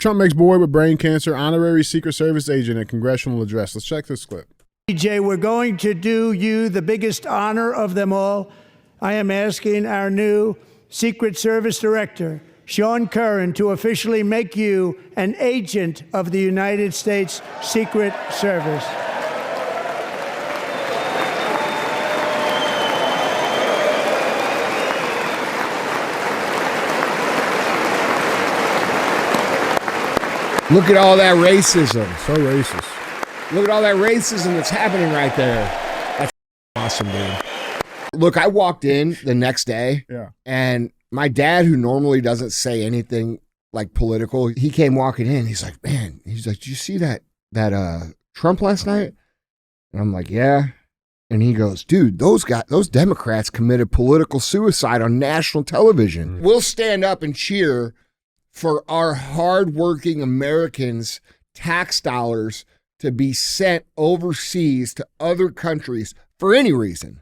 Trump makes boy with brain cancer honorary Secret Service agent at Congressional address. Let's check this clip. DJ, we're going to do you the biggest honor of them all. I am asking our new Secret Service Director, Sean Curran, to officially make you an agent of the United States Secret Service. Look at all that racism. So racist. Look at all that racism that's happening right there. That's awesome, dude. Look, I walked in the next day, and my dad, who normally doesn't say anything like political, he came walking in. He's like, man, he's like, did you see that Trump last night? And I'm like, yeah. And he goes, dude, those Democrats committed political suicide on national television. We'll stand up and cheer for our hardworking Americans' tax dollars to be sent overseas to other countries for any reason.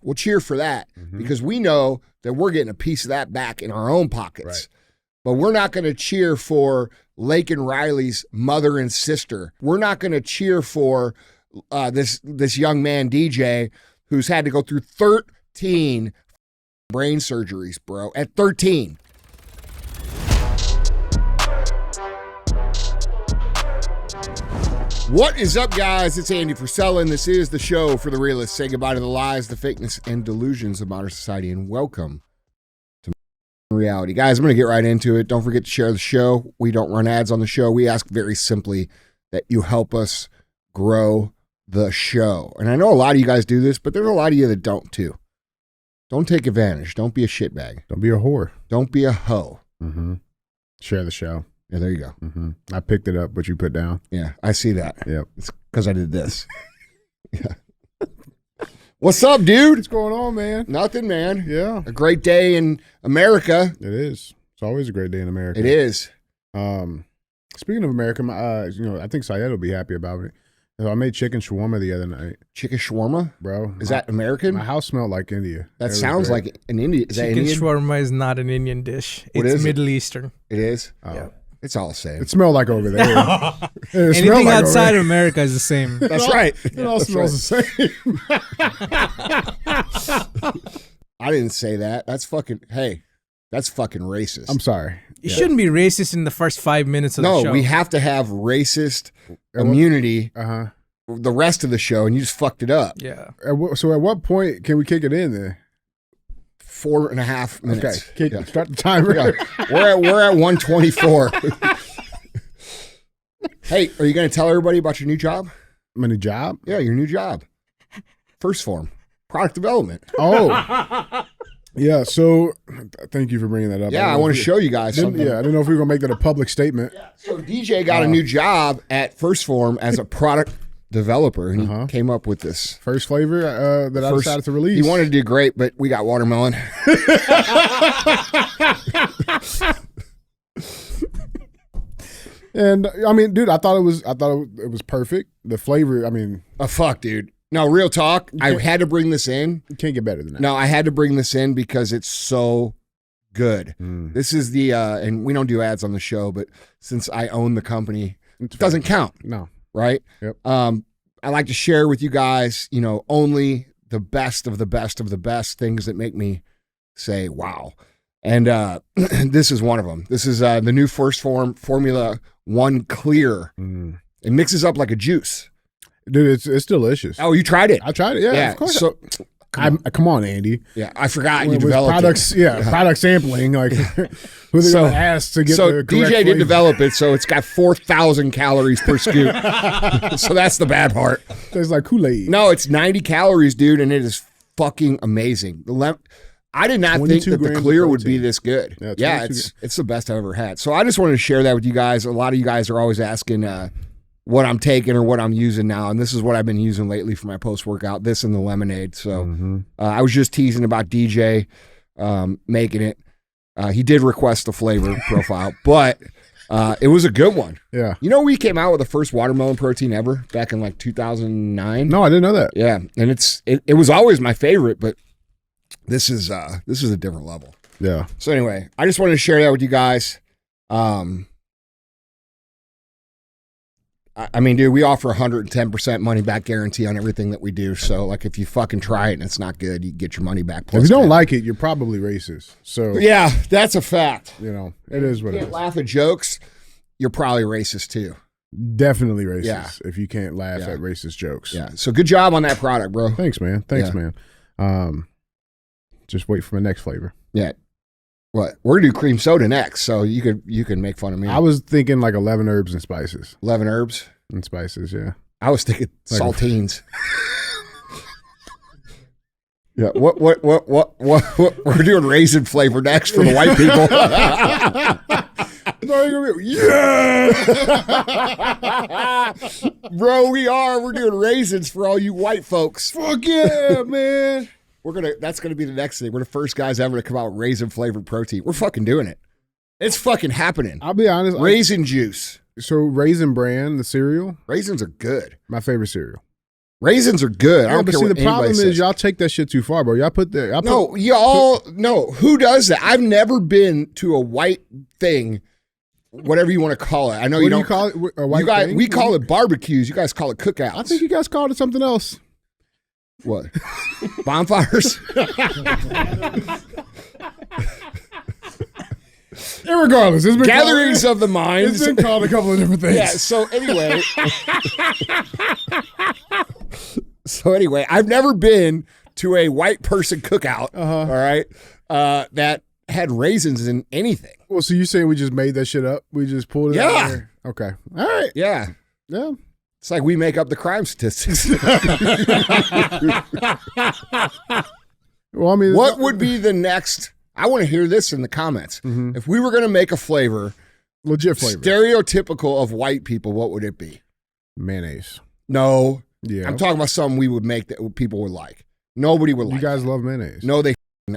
We'll cheer for that because we know that we're getting a piece of that back in our own pockets. Right. But we're not going to cheer for Lake and Riley's mother and sister. We're not going to cheer for this young man, DJ, who's had to go through 13 brain surgeries, bro, at 13. What is up, guys? It's Andy Frisella, and this is the show for the realists. Say goodbye to the lies, the fakeness, and delusions of modern society, and welcome to reality. Guys, I'm going to get right into it. Don't forget to share the show. We don't run ads on the show. We ask very simply that you help us grow the show. And I know a lot of you guys do this, but there's a lot of you that don't, too. Don't take advantage. Don't be a shitbag. Don't be a whore. Don't be a hoe. Share the show. Yeah, there you go. I picked it up, what you put down. Yeah, I see that. Yep. It's because I did this. Yeah. What's up, dude? What's going on, man? Nothing, man. Yeah. A great day in America. It is. It's always a great day in America. It is. Speaking of America, I think Syed will be happy about it. I made chicken shawarma the other night. Chicken shawarma? Bro. Is that American? My house smelled like India. That sounds like an Indian. Is chicken that Indian? shawarma is not an Indian dish. What it's is Middle Eastern. It is? Oh. Yeah. It's all the same. It smelled like over there. Anything like outside of America is the same. That's right. It all smells the same. I didn't say that. That's fucking racist. I'm sorry. You shouldn't be racist in the first 5 minutes of the show. No, we have to have racist immunity the rest of the show, and you just fucked it up. Yeah. So at what point can we kick it in then? 4.5 minutes. Okay, start the timer. Yeah. We're at 124. Hey, are you going to tell everybody about your new job? My new job? Yeah, your new job. First Form, product development. Oh, yeah. So thank you for bringing that up. Yeah, I want to show you guys something. Yeah, I didn't know if we were going to make that a public statement. Yeah. So DJ got a new job at First Form as a product developer, and he came up with this first flavor that I decided to release. He wanted to do great, but we got watermelon. And I mean, dude, I thought it was perfect. The flavor, I mean, fuck, dude. No, real talk. I had to bring this in. You can't get better than that. No, I had to bring this in because it's so good. This is the and we don't do ads on the show, but since I own the company, it doesn't count. No. Right? Yep. I like to share with you guys, only the best of the best of the best things that make me say, wow. And this is one of them. This is the new First Form Formula 1 Clear. It mixes up like a juice. Dude, it's delicious. Oh, you tried it? I tried it, yeah. Of course. So, come on, Andy. Yeah, I forgot you developed products, it. Yeah, product sampling. Like, who they gonna ask to get the correct DJ flavor? did develop it, so it's got 4,000 calories per scoop. So that's the bad part. It's like Kool-Aid. No, it's 90 calories, dude, and it is fucking amazing. I did not think that the clear would be this good. Yeah, it's the best I've ever had. So I just wanted to share that with you guys. A lot of you guys are always asking what I'm taking or what I'm using now, and this is what I've been using lately for my post-workout, this and the lemonade. So I was just teasing about DJ making it. He did request the flavor profile, but it was a good one. Yeah. We came out with the first watermelon protein ever back in like 2009. No, I didn't know that. Yeah, and it was always my favorite, but this is a different level. Yeah. So anyway, I just wanted to share that with you guys. I mean, dude, we offer 110% money back guarantee on everything that we do. So, like, if you fucking try it and it's not good, you get your money back. If you don't like it, you're probably racist. So yeah, that's a fact. You know, it is what it is. Laugh at jokes, you're probably racist too. Definitely racist if you can't laugh at racist jokes. Yeah. So good job on that product, bro. Thanks, man. Man. Just wait for my next flavor. Yeah. What? We're gonna do cream soda next, so you can make fun of me. I was thinking like 11 herbs and spices. 11 herbs and spices, yeah. I was thinking like saltines. Yeah. What? We're doing raisin flavor next for the white people. Yeah, bro, we are. We're doing raisins for all you white folks. Fuck yeah, man. That's gonna be the next thing. We're the first guys ever to come out with raisin flavored protein. We're fucking doing it. It's fucking happening. I'll be honest. Raisin juice. So Raisin Bran, the cereal. Raisins are good. My favorite cereal. Raisins are good. I don't care see, what the problem says. is y'all take that shit too far, bro. Y'all put the no. Who does that? I've never been to a white thing, whatever you want to call it. I know what you do don't you call it. A white thing? We call it barbecues. You guys call it cookouts. I think you guys called it something else. What? Bonfires? Irregardless, it's been gatherings of the mind. It's been called a couple of different things. Yeah. So anyway, I've never been to a white person cookout. All right, that had raisins in anything. Well, so you saying we just made that shit up? We just pulled it out there? Okay. All right. Yeah. It's like we make up the crime statistics. Well, I mean, what would be the next? I want to hear this in the comments. Mm-hmm. If we were going to make a flavor, legit flavor, stereotypical of white people, what would it be? Mayonnaise. No. Yeah. I'm talking about something we would make that people would like. Nobody would like. You guys love mayonnaise. No,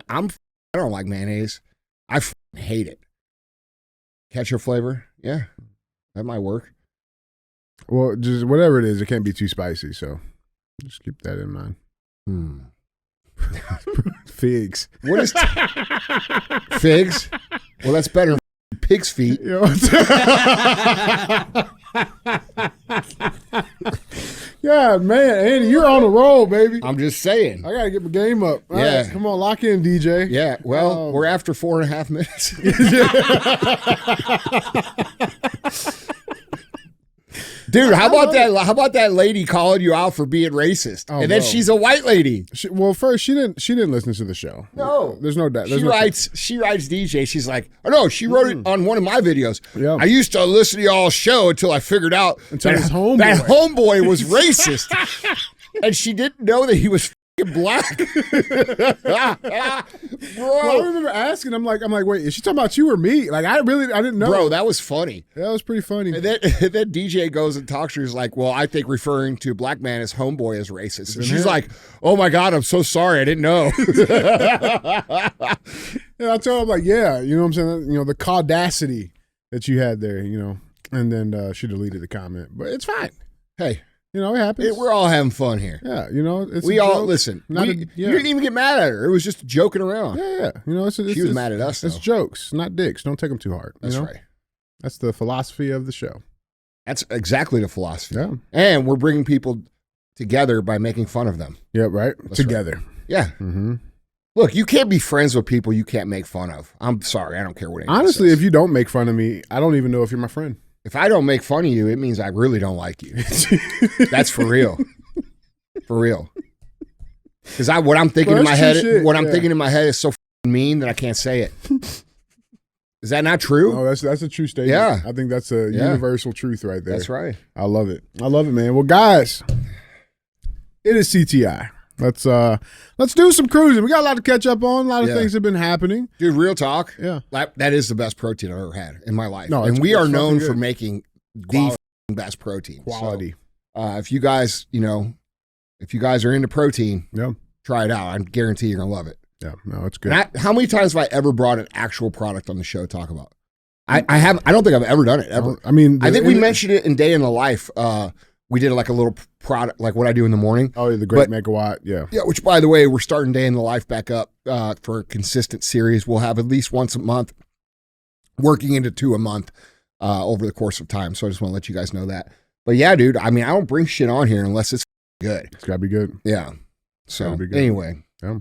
I don't like mayonnaise. I hate it. Ketchup flavor? Yeah. That might work. Well, just whatever it is, it can't be too spicy, so just keep that in mind. Figs. What is figs? Well, that's better than pig's feet. You know yeah, man, Andy, you're on the roll, baby. I'm just saying. I gotta get my game up. All yeah, right, come on, lock in, DJ. Yeah, well, we're after 4.5 minutes. Dude, how about that lady calling you out for being racist? And then she's a white lady. First she didn't listen to the show. No. There's no doubt. She writes DJ. She's like, oh no, she wrote it on one of my videos. Yeah. I used to listen to y'all's show until I figured out that homeboy was racist. And she didn't know that he was black. Bro. Well, I remember asking, I'm like, wait, is she talking about you or me? Like, I didn't know. Bro, that was funny. That was pretty funny. And then DJ goes and talks to her. He's like, well, I think referring to a black man as homeboy is racist. And she's like, oh my God, I'm so sorry. I didn't know. Yeah, I told him, like, yeah, you know what I'm saying? You know, the caudacity that you had there, you know. And then she deleted the comment. But it's fine. Hey. You know, it happens. We're all having fun here. Yeah, you know, we all listen. You didn't even get mad at her. It was just joking around. Yeah. You know, she was mad at us. It's jokes, not dicks. Don't take them too hard. That's right. That's the philosophy of the show. That's exactly the philosophy. Yeah. And we're bringing people together by making fun of them. Yeah, right. That's together. Right. Yeah. Mm-hmm. Look, you can't be friends with people you can't make fun of. I'm sorry. I don't care what anyone Honestly, says. if you don't make fun of me, I don't even know if you're my friend. If I don't make fun of you, it means I really don't like you. That's for real. For real. Because what I'm thinking in my head, thinking in my head is so mean that I can't say it. Is that not true? Oh, that's a true statement. Yeah. I think that's a universal truth right there. That's right. I love it. I love it, man. Well, guys, it is CTI. Let's do some cruising. We got a lot to catch up on. A lot of things have been happening. Dude, real talk. Yeah. That is the best protein I've ever had in my life. No, and we are known for making the best protein. Quality. So, if you guys are into protein, try it out. I guarantee you're going to love it. Yeah. No, it's good. How many times have I ever brought an actual product on the show to talk about? I don't think I've ever done it, ever. I mean, I think we mentioned it in Day in the Life. We did like a little product, like what I do in the morning. Oh, the Great Megawatt, yeah. Yeah, which, by the way, we're starting Day in the Life back up for a consistent series. We'll have at least once a month, working into 2 a month over the course of time. So I just want to let you guys know that. But yeah, dude, I mean, I don't bring shit on here unless it's good. It's gotta be good. Yeah. So anyway. Yeah.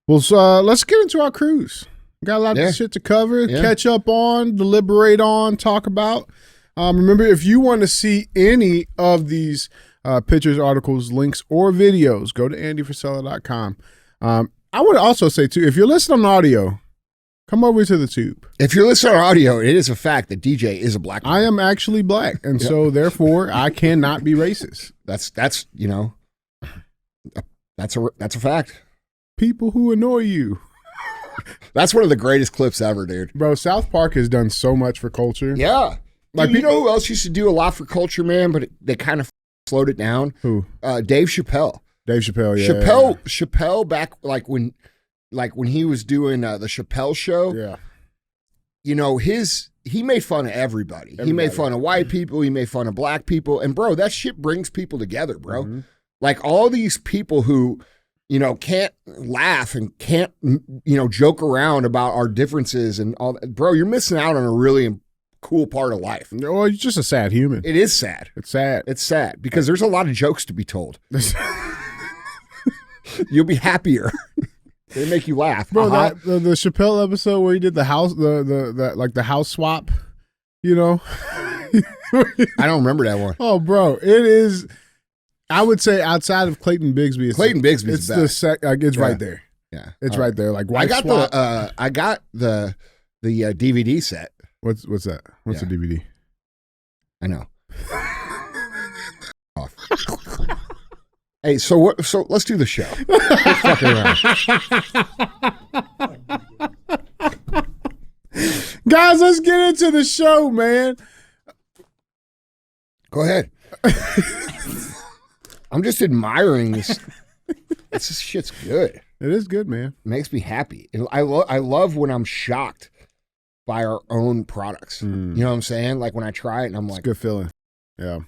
Well, so, let's get into our cruise. Got a lot of shit to cover, catch up on, deliberate on, talk about. Remember, if you want to see any of these pictures, articles, links, or videos, go to andyfrisella.com. I would also say, too, if you're listening on audio, come over to the tube. If you're listening on audio, it is a fact that DJ is a black man. I am actually black, and so, therefore, I cannot be racist. That's you know, that's a fact. People who annoy you. That's one of the greatest clips ever, dude. Bro, South Park has done so much for culture. Yeah. Like, dude, you know who else used to do a lot for culture, man, but they kind of slowed it down? Who? Dave Chappelle. Dave Chappelle, yeah. Chappelle back like when he was doing the Chappelle show. Yeah. You know, he made fun of everybody. He made fun of white people, he made fun of black people, and bro, that shit brings people together, bro. Mm-hmm. Like all these people who, you know, can't laugh and can't, you know, joke around about our differences and all that. Bro, you're missing out on a really cool part of life. Well, you're just a sad human. It is sad. It's sad. It's sad because there's a lot of jokes to be told. You'll be happier. They make you laugh. Bro, the Chappelle episode where he did the house, the house swap, you know? I don't remember that one. Oh, bro, it is. I would say outside of Clayton Bigsby, it's right there. Yeah, it's right there. Like I got the DVD set. What's that? What's a DVD? I know. Hey, so let's do the show. Guys, let's get into the show, man. Go ahead. I'm just admiring this. This shit's good. It is good, man. It makes me happy. I love when I'm shocked by our own products. You know what I'm saying? Like when I try it and I'm like, it's a good feeling. Yeah.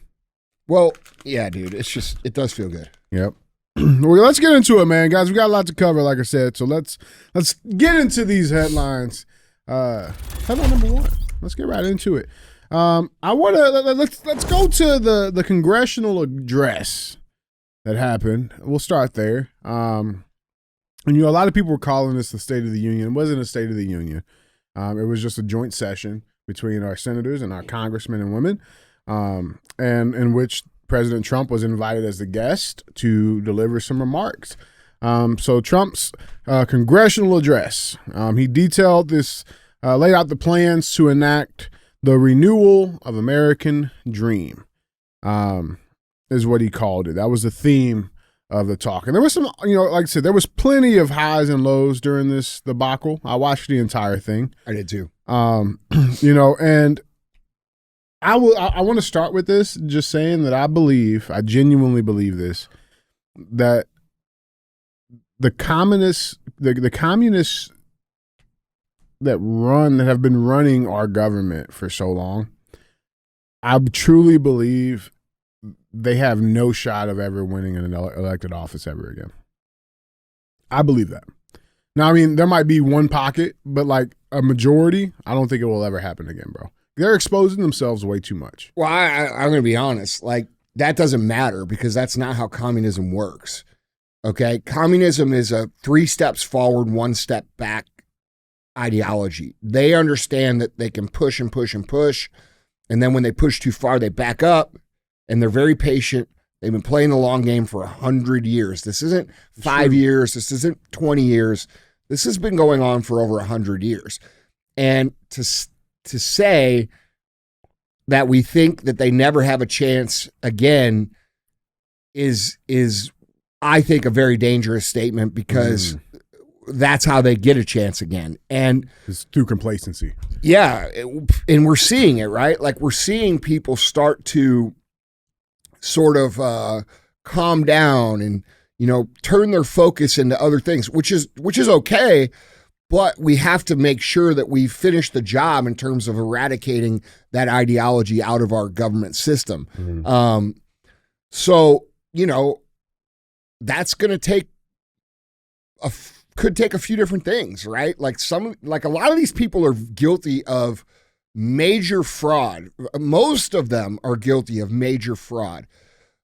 Well, yeah, dude. It does feel good. Yep. Well, let's get into it, man, guys. We got a lot to cover, like I said. So let's get into these headlines. Headline number 1. Let's get right into it. Let's go to the congressional address that happened. We'll start there. And you know, a lot of people were calling this the State of the Union. It wasn't a State of the Union. It was just a joint session between our senators and our congressmen and women, and in which President Trump was invited as the guest to deliver some remarks. So Trump's congressional address, he detailed this, laid out the plans to enact the renewal of American dream, is what he called it. That was the theme of the talk. And there was some, you know, like I said, there was plenty of highs and lows during this debacle. I watched the entire thing. I did too. You know, and I want to start with this just saying that I genuinely believe this, that the communists that have been running our government for so long, I truly believe they have no shot of ever winning an elected office ever again. I believe that. Now, I mean, there might be one pocket, but like a majority, I don't think it will ever happen again, bro. They're exposing themselves way too much. Well, I'm going to be honest. Like, that doesn't matter because that's not how communism works. Okay? Communism is a 3 steps forward, 1 step back ideology. They understand that they can push and push and push. And then when they push too far, they back up. And they're very patient. They've been playing the long game for 100 years. This isn't 5 years. This isn't 20 years. This has been going on for over 100 years. And to say that we think that they never have a chance again is I think, a very dangerous statement because that's how they get a chance again. And it's through complacency. Yeah. And we're seeing it, right? Like we're seeing people start to sort of calm down and, you know, turn their focus into other things, which is okay. But we have to make sure that we finish the job in terms of eradicating that ideology out of our government system. So, you know, that's going to take could take a few different things, right? Like a lot of these people are guilty of major fraud. Most of them are guilty of major fraud.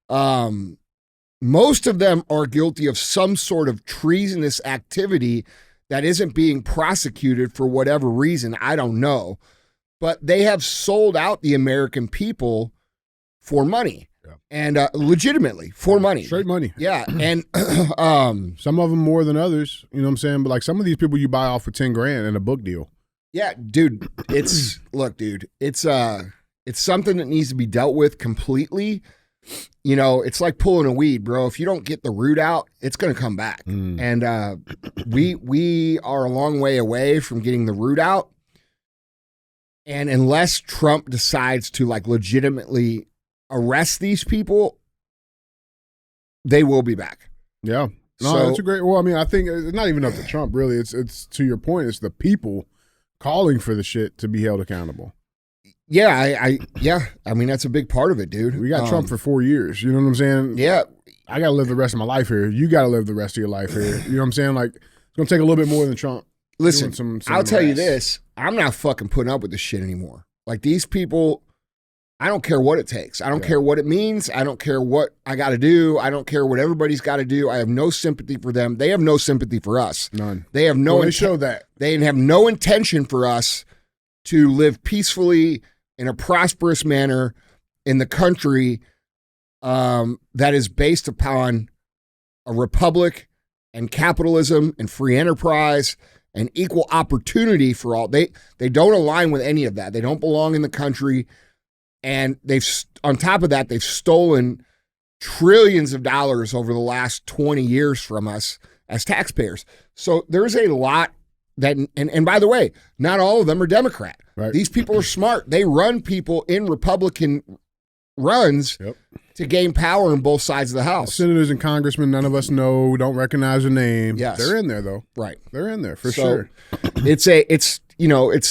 Most of them are guilty of some sort of treasonous activity that isn't being prosecuted for whatever reason. I don't know. But they have sold out the American people for money. Yeah. And legitimately for money. Straight money. Yeah. And some of them more than others. You know what I'm saying? But like some of these people you buy off for 10 grand in a book deal. Yeah, dude. Look, dude, it's something that needs to be dealt with completely. You know, it's like pulling a weed, bro. If you don't get the root out, it's going to come back. And we are a long way away from getting the root out. And unless Trump decides to like legitimately arrest these people, they will be back. Yeah. No, that's a great. Well, I mean, I think it's not even up to Trump, really. It's to your point. It's the people calling for the shit to be held accountable. Yeah, I mean, that's a big part of it, dude. We got Trump for 4 years. You know what I'm saying? Yeah. I got to live the rest of my life here. You got to live the rest of your life here. You know what I'm saying? Like, it's going to take a little bit more than Trump. Listen, some I'll tell you this. I'm not fucking putting up with this shit anymore. Like, these people, I don't care what it takes. I don't care what it means. I don't care what I got to do. I don't care what everybody's got to do. I have no sympathy for them. They have no sympathy for us. None. They have no. They show that. They have no intention for us to live peacefully in a prosperous manner in the country that is based upon a republic and capitalism and free enterprise and equal opportunity for all. They don't align with any of that. They don't belong in the country. And on top of that, they've stolen trillions of dollars over the last 20 years from us as taxpayers. So there's a lot that, and by the way, not all of them are Democrat. Right. These people are smart. They run people in Republican runs to gain power on both sides of the house. Senators and congressmen, none of us know. We don't recognize their name. Yes. They're in there, though. Right. They're in there for sure. It's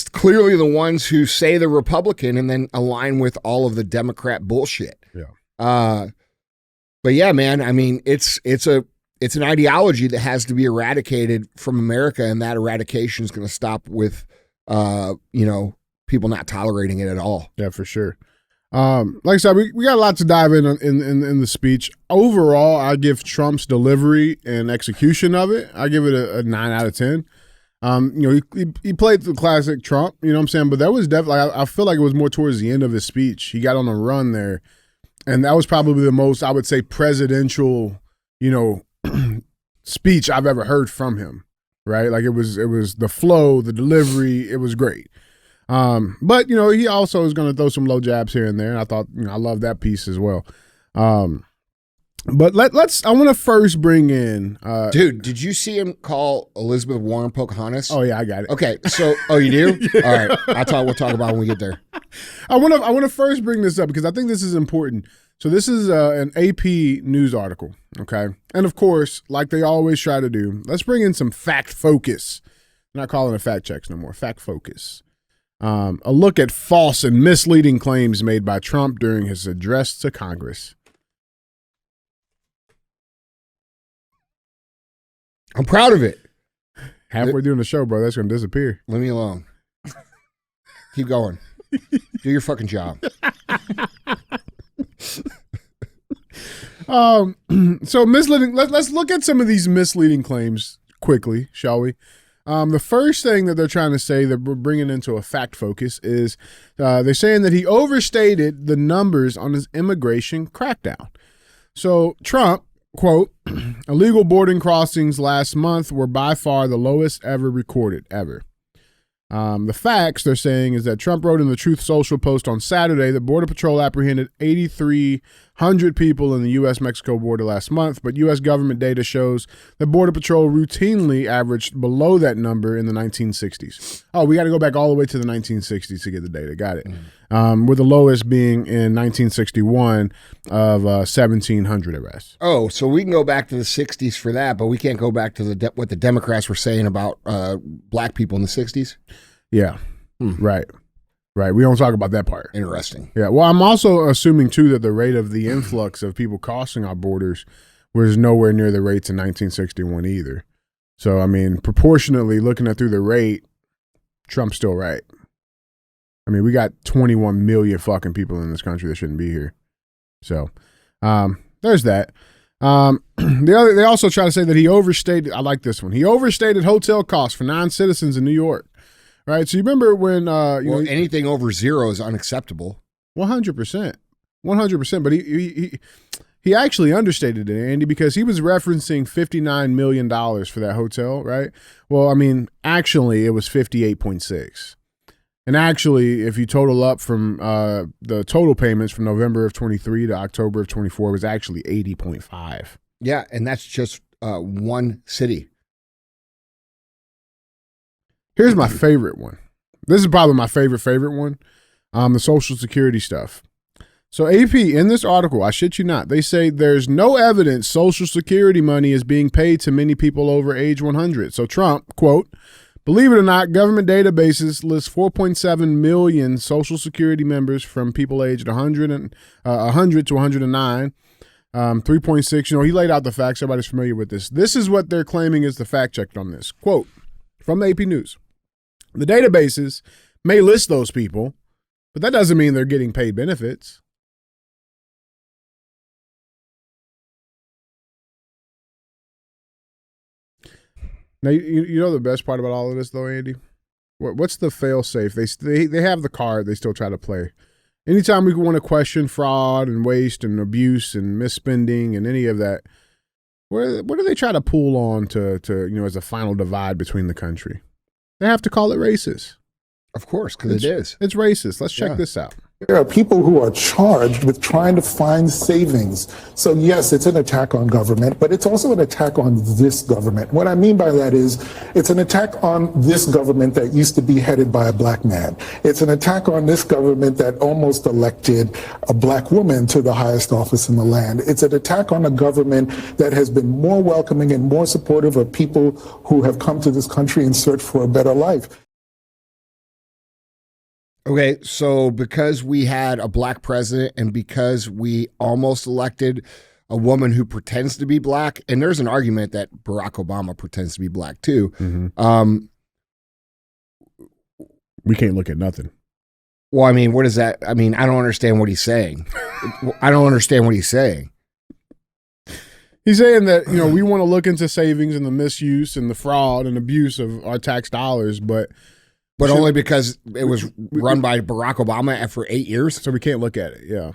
clearly the ones who say they're Republican and then align with all of the Democrat bullshit. Yeah. But yeah, man, I mean, it's an ideology that has to be eradicated from America, and that eradication is going to stop with, people not tolerating it at all. Yeah, for sure. Like I said, we got a lot to dive in the speech. Overall, I give Trump's delivery and execution of it, I give it a 9 out of 10. He played the classic Trump, you know what I'm saying? But that was definitely, I feel like it was more towards the end of his speech. He got on a run there, and that was probably the most, I would say, presidential, speech I've ever heard from him, right? Like it was the flow, the delivery, it was great. But he also is going to throw some low jabs here and there, and I thought, I love that piece as well. But I want to first bring in, dude, did you see him call Elizabeth Warren Pocahontas? Oh yeah, I got it. Okay, so you do? Yeah. All right, we'll talk about it when we get there. I want to first bring this up because I think this is important. So this is an AP news article, okay? And of course, like they always try to do, let's bring in some fact focus. I'm not calling it fact checks no more, fact focus. A look at false and misleading claims made by Trump during his address to Congress. I'm proud of it. Halfway doing the show, bro, that's going to disappear. Leave me alone. Keep going. Do your fucking job. So misleading. Let's look at some of these misleading claims quickly, shall we? The first thing that they're trying to say that we're bringing into a fact focus is they're saying that he overstated the numbers on his immigration crackdown. So Trump, quote, illegal boarding crossings last month were by far the lowest ever recorded, ever. The facts, they're saying, is that Trump wrote in the Truth Social post on Saturday that Border Patrol apprehended 8,300 people in the U.S.-Mexico border last month, but U.S. government data shows that Border Patrol routinely averaged below that number in the 1960s. Oh, we got to go back all the way to the 1960s to get the data. Got it. With the lowest being in 1961 of 1,700 arrests. Oh, so we can go back to the 60s for that, but we can't go back to what the Democrats were saying about black people in the 60s? Yeah, right. We don't talk about that part. Interesting. Yeah, well, I'm also assuming, too, that the rate of the influx of people crossing our borders was nowhere near the rates in 1961 either. So, I mean, proportionately, looking at through the rate, Trump's still right. I mean, we got 21 million fucking people in this country that shouldn't be here. So, there's that. They also try to say that he overstated. I like this one. He overstated hotel costs for non-citizens in New York. Right. So you remember when anything over zero is unacceptable. 100%, 100%. But he actually understated it, Andy, because he was referencing $59 million for that hotel. Right. Well, I mean, actually, it was 58.6. And actually, if you total up from the total payments from November of 23 to October of 24, was actually 80.5. Yeah, and that's just one city. Here's my favorite one. This is probably my favorite one. The Social Security stuff. So AP, in this article, I shit you not, they say there's no evidence Social Security money is being paid to many people over age 100. So Trump, quote, believe it or not, government databases list 4.7 million Social Security members from people aged 100 to 109. 3.6, he laid out the facts. Everybody's familiar with this. This is what they're claiming is the fact check on this. Quote, from the AP News. The databases may list those people, but that doesn't mean they're getting paid benefits. Now, you know the best part about all of this, though, Andy? What's the fail-safe? They have the card they still try to play. Anytime we want to question fraud and waste and abuse and misspending and any of that, what do they try to pull on to as a final divide between the country? They have to call it racist. Of course, because it is. It's racist. Let's check this out. There are people who are charged with trying to find savings. So yes, it's an attack on government, but it's also an attack on this government. What I mean by that is it's an attack on this government that used to be headed by a black man. It's an attack on this government that almost elected a black woman to the highest office in the land. It's an attack on a government that has been more welcoming and more supportive of people who have come to this country in search for a better life. Okay, so because we had a black president and because we almost elected a woman who pretends to be black, and there's an argument that Barack Obama pretends to be black too. Mm-hmm. We can't look at nothing. Well, I mean, what is that? I mean, I don't understand what he's saying. I don't understand what he's saying. He's saying that, we want to look into savings and the misuse and the fraud and abuse of our tax dollars, but only because it was run by Barack Obama for 8 years. So we can't look at it. Yeah.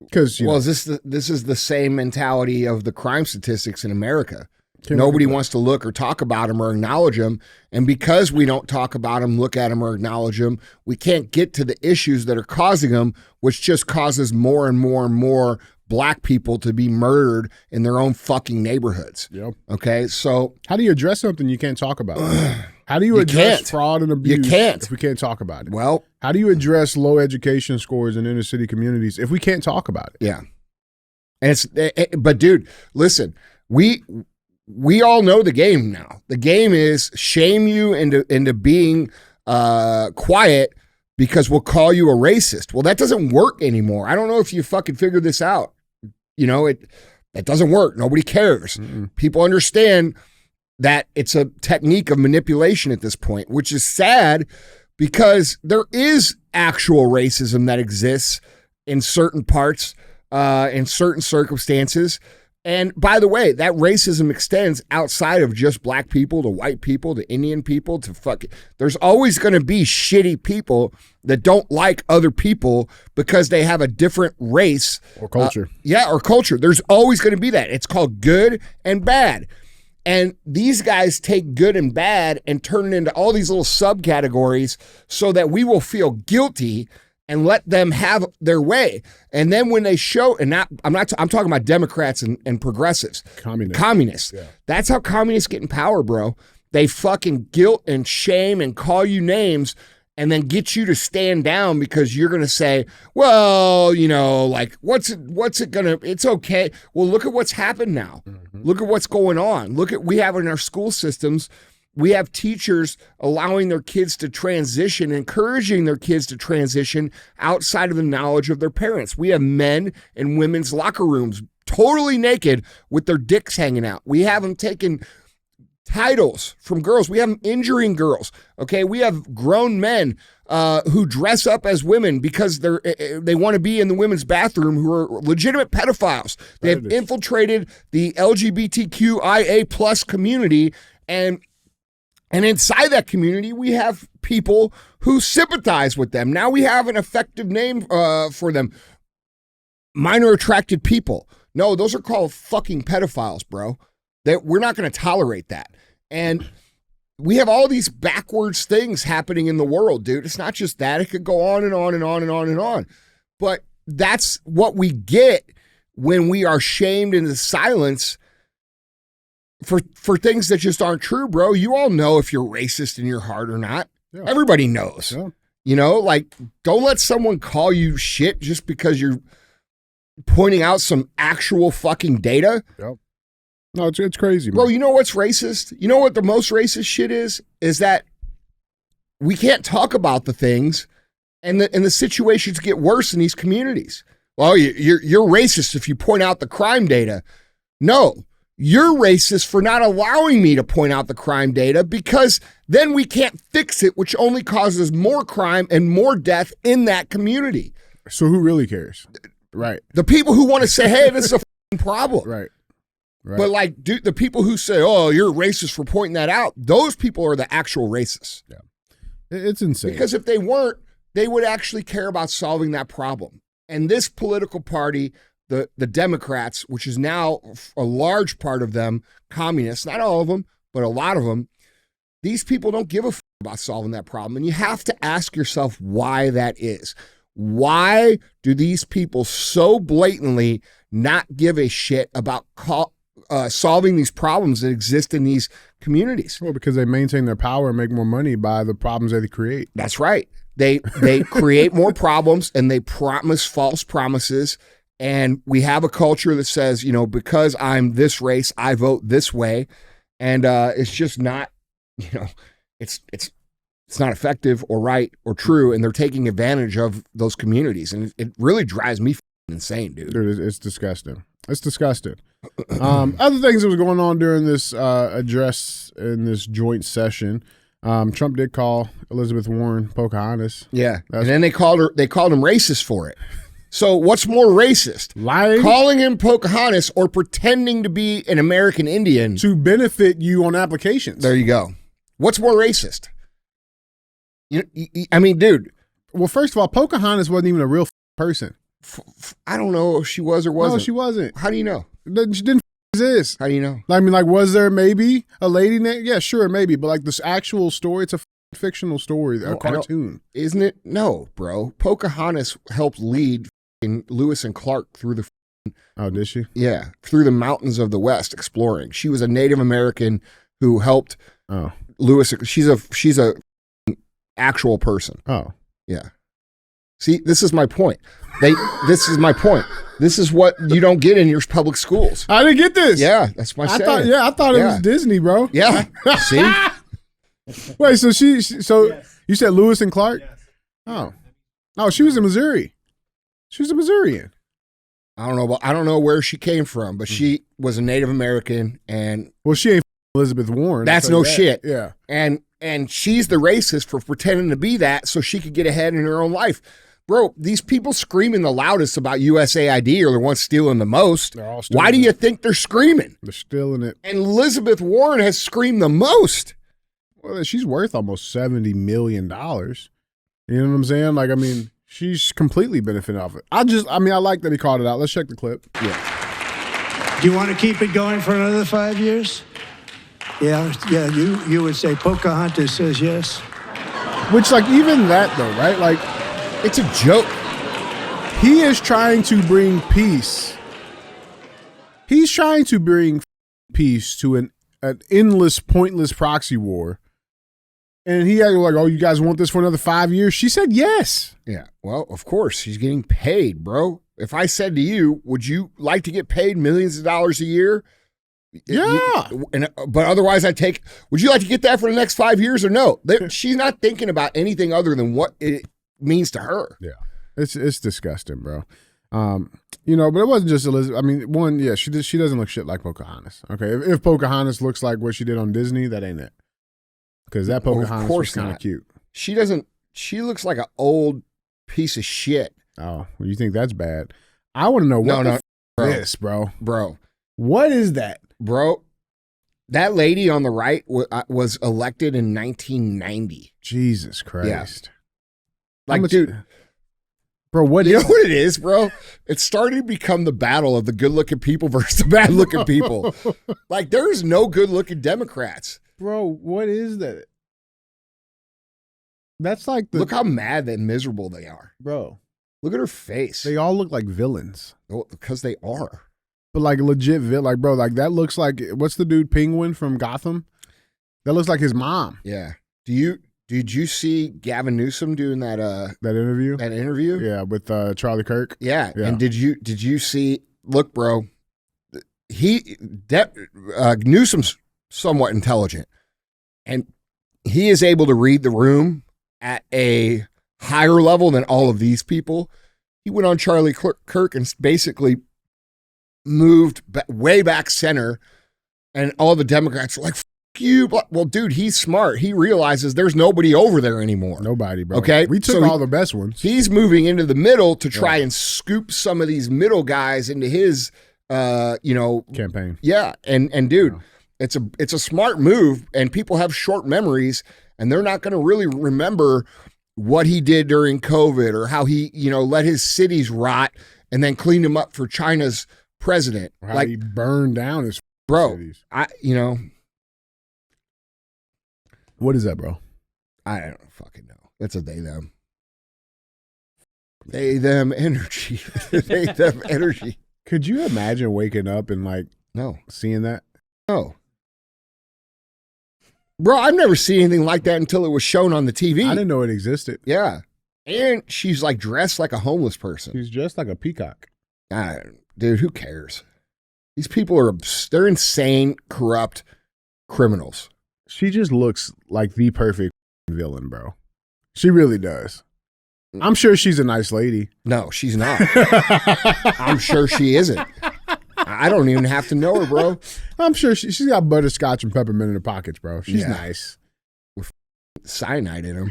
Because this is the same mentality of the crime statistics in America. Nobody wants to look or talk about them or acknowledge them. And because we don't talk about them, look at them, or acknowledge them, we can't get to the issues that are causing them, which just causes more and more and more black people to be murdered in their own fucking neighborhoods. Yep. Okay, so how do you address something you can't talk about? How do you address fraud and abuse if we can't talk about it? Well, how do you address low education scores in inner city communities if we can't talk about it? Yeah. And but dude, listen, we all know the game now. The game is shame you into being quiet because we'll call you a racist. Well, that doesn't work anymore. I don't know if you fucking figured this out. It doesn't work. Nobody cares. Mm-mm. People understand that it's a technique of manipulation at this point, which is sad because there is actual racism that exists in certain parts, in certain circumstances. And by the way, that racism extends outside of just black people to white people to Indian people to there's always going to be shitty people that don't like other people because they have a different race or culture. Or culture. There's always going to be that. It's called good and bad. And these guys take good and bad and turn it into all these little subcategories so that we will feel guilty and let them have their way. And then when they show, and I'm talking about Democrats and progressives. Communists. Yeah. That's how communists get in power, bro. They fucking guilt and shame and call you names and then get you to stand down because you're going to say, well, what's it going to, it's okay. Well, look at what's happened now. Mm-hmm. Look at what's going on. We have in our school systems, we have teachers allowing their kids to transition, encouraging their kids to transition outside of the knowledge of their parents. We have men in women's locker rooms totally naked with their dicks hanging out. We have them taking titles from girls. We have them injuring girls. Okay, we have grown men who dress up as women because they want to be in the women's bathroom, who are legitimate pedophiles. They have infiltrated the LGBTQIA plus community, and inside that community, we have people who sympathize with them. Now we have an effective name for them: minor attracted people. No, those are called fucking pedophiles, bro. We're not going to tolerate that. And we have all these backwards things happening in the world, dude. It's not just that. It could go on and on and on and on and on. But that's what we get when we are shamed into silence for things that just aren't true, bro. You all know if you're racist in your heart or not. Yeah. Everybody knows. Yeah. You know, like, don't let someone call you shit just because you're pointing out some actual fucking data. Yep. No, it's crazy, man. Bro, you know what's racist? You know what the most racist shit is? Is that we can't talk about the things and the situations get worse in these communities. Well, you're racist if you point out the crime data. No, you're racist for not allowing me to point out the crime data, because then we can't fix it, which only causes more crime and more death in that community. So who really cares? Right. The people who want to say, hey, this is a problem. Right. Right. But like, dude, the people who say, oh, you're racist for pointing that out, those people are the actual racists. Yeah. It's insane. Because if they weren't, they would actually care about solving that problem. And this political party, the Democrats, which is now a large part of them, communists, not all of them, but a lot of them, these people don't give a f about solving that problem. And you have to ask yourself why that is. Why do these people so blatantly not give a shit about solving these problems that exist in these communities? Well, because they maintain their power and make more money by the problems that they create. That's right. They create more problems, and they promise false promises. And we have a culture that says, you know, because I'm this race, I vote this way. And it's just not, you know, it's not effective or right or true. And they're taking advantage of those communities. And it really drives me insane, dude. Dude, it's disgusting. It's disgusting. Other things that was going on during this address in this joint session, Trump did call Elizabeth Warren Pocahontas. Yeah, and then they called him racist for it. So what's more racist? Lying? Calling him Pocahontas or pretending to be an American Indian to benefit you on applications. There you go. What's more racist? I mean, dude. Well, first of all, Pocahontas wasn't even a real person. I don't know if she was or wasn't. No, she wasn't. How do you know? She didn't exist. How do you know? I mean, like, was there maybe a lady named? Yeah, sure, maybe. But like this actual story, it's a fictional story, a cartoon. Isn't it? No, bro. Pocahontas helped lead Lewis and Clark through the. Oh, did she? Yeah, through the mountains of the West exploring. She was a Native American who helped Lewis. She's a actual person. Oh, yeah. See, this is my point. This is my point. This is what you don't get in your public schools. I didn't get this. Yeah, that's my saying. I thought it was Disney, bro. Yeah. See? Wait, so yes. You said Lewis and Clark? Yes. Oh, she was in Missouri. She was a Missourian. I don't know where she came from, but she was a Native American, and well, she ain't Elizabeth Warren. That's no shit. Yeah. And she's the racist for pretending to be that so she could get ahead in her own life. Bro, these people screaming the loudest about USAID are the ones stealing the most. They're all stealing. Why do you think they're screaming? They're stealing it. And Elizabeth Warren has screamed the most. Well, she's worth almost $70 million. You know what I'm saying? Like, I mean, she's completely benefiting off it. I like that he called it out. Let's check the clip. Yeah. Do you want to keep it going for another 5 years? Yeah, you would say Pocahontas says yes. Which, like, even that, though, right? Like, it's a joke. He is trying to bring peace. He's trying to bring peace to an endless, pointless proxy war. And he acted like, oh, you guys want this for another 5 years? She said yes. Yeah, well, of course. She's getting paid, bro. If I said to you, would you like to get paid millions of dollars a year? Yeah. But otherwise, would you like to get that for the next 5 years or no? She's not thinking about anything other than what it means to her. Yeah. It's disgusting, bro. You know, but it wasn't just Elizabeth. I mean, one, yeah, she doesn't look shit like Pocahontas. Okay, if Pocahontas looks like what she did on Disney, that ain't it. Because that Pocahontas was kind of cute. She doesn't. She looks like an old piece of shit. Oh, well, you think that's bad? I want to know what this, bro. What is that, bro? That lady on the right was elected in 1990. Jesus Christ! Yeah. Like, dude, bro, what you is know what it is, bro? It's starting to become the battle of the good-looking people versus the bad-looking people. Like, there's no good-looking Democrats, bro. What is that? That's like look how mad and miserable they are, bro. Look at her face. They all look like villains. Well, because they are. But like legit like bro, like that looks like, what's the dude Penguin from Gotham? That looks like his mom. Yeah. Did you see Gavin Newsom doing that interview? That interview? Yeah, with Charlie Kirk. Yeah. And did you see, look, bro, Newsom's somewhat intelligent. And he is able to read the room at a higher level than all of these people. He went on Charlie Kirk and basically moved way back center, and all the Democrats were like, "F you." Well, dude, he's smart. He realizes there's nobody over there anymore. Nobody, bro. Okay, we took all the best ones. He's moving into the middle to try and scoop some of these middle guys into his, campaign. Yeah, and dude, it's a smart move, and people have short memories, and they're not going to really remember what he did during COVID or how he, let his cities rot and then cleaned them up for China's president. Or how he burned down his cities. What is that, bro? I don't fucking know. It's a they, them. They, them energy. They, them energy. Could you imagine waking up and seeing that? No. Bro, I've never seen anything like that until it was shown on the TV. I didn't know it existed. Yeah. And she's like dressed like a homeless person. She's dressed like a peacock. Dude, who cares? These people they're insane, corrupt criminals. She just looks like the perfect villain, bro. She really does. I'm sure she's a nice lady. No, she's not. I'm sure she isn't. I don't even have to know her, bro. I'm sure she's got butterscotch and peppermint in her pockets, bro. She's nice. With cyanide in them.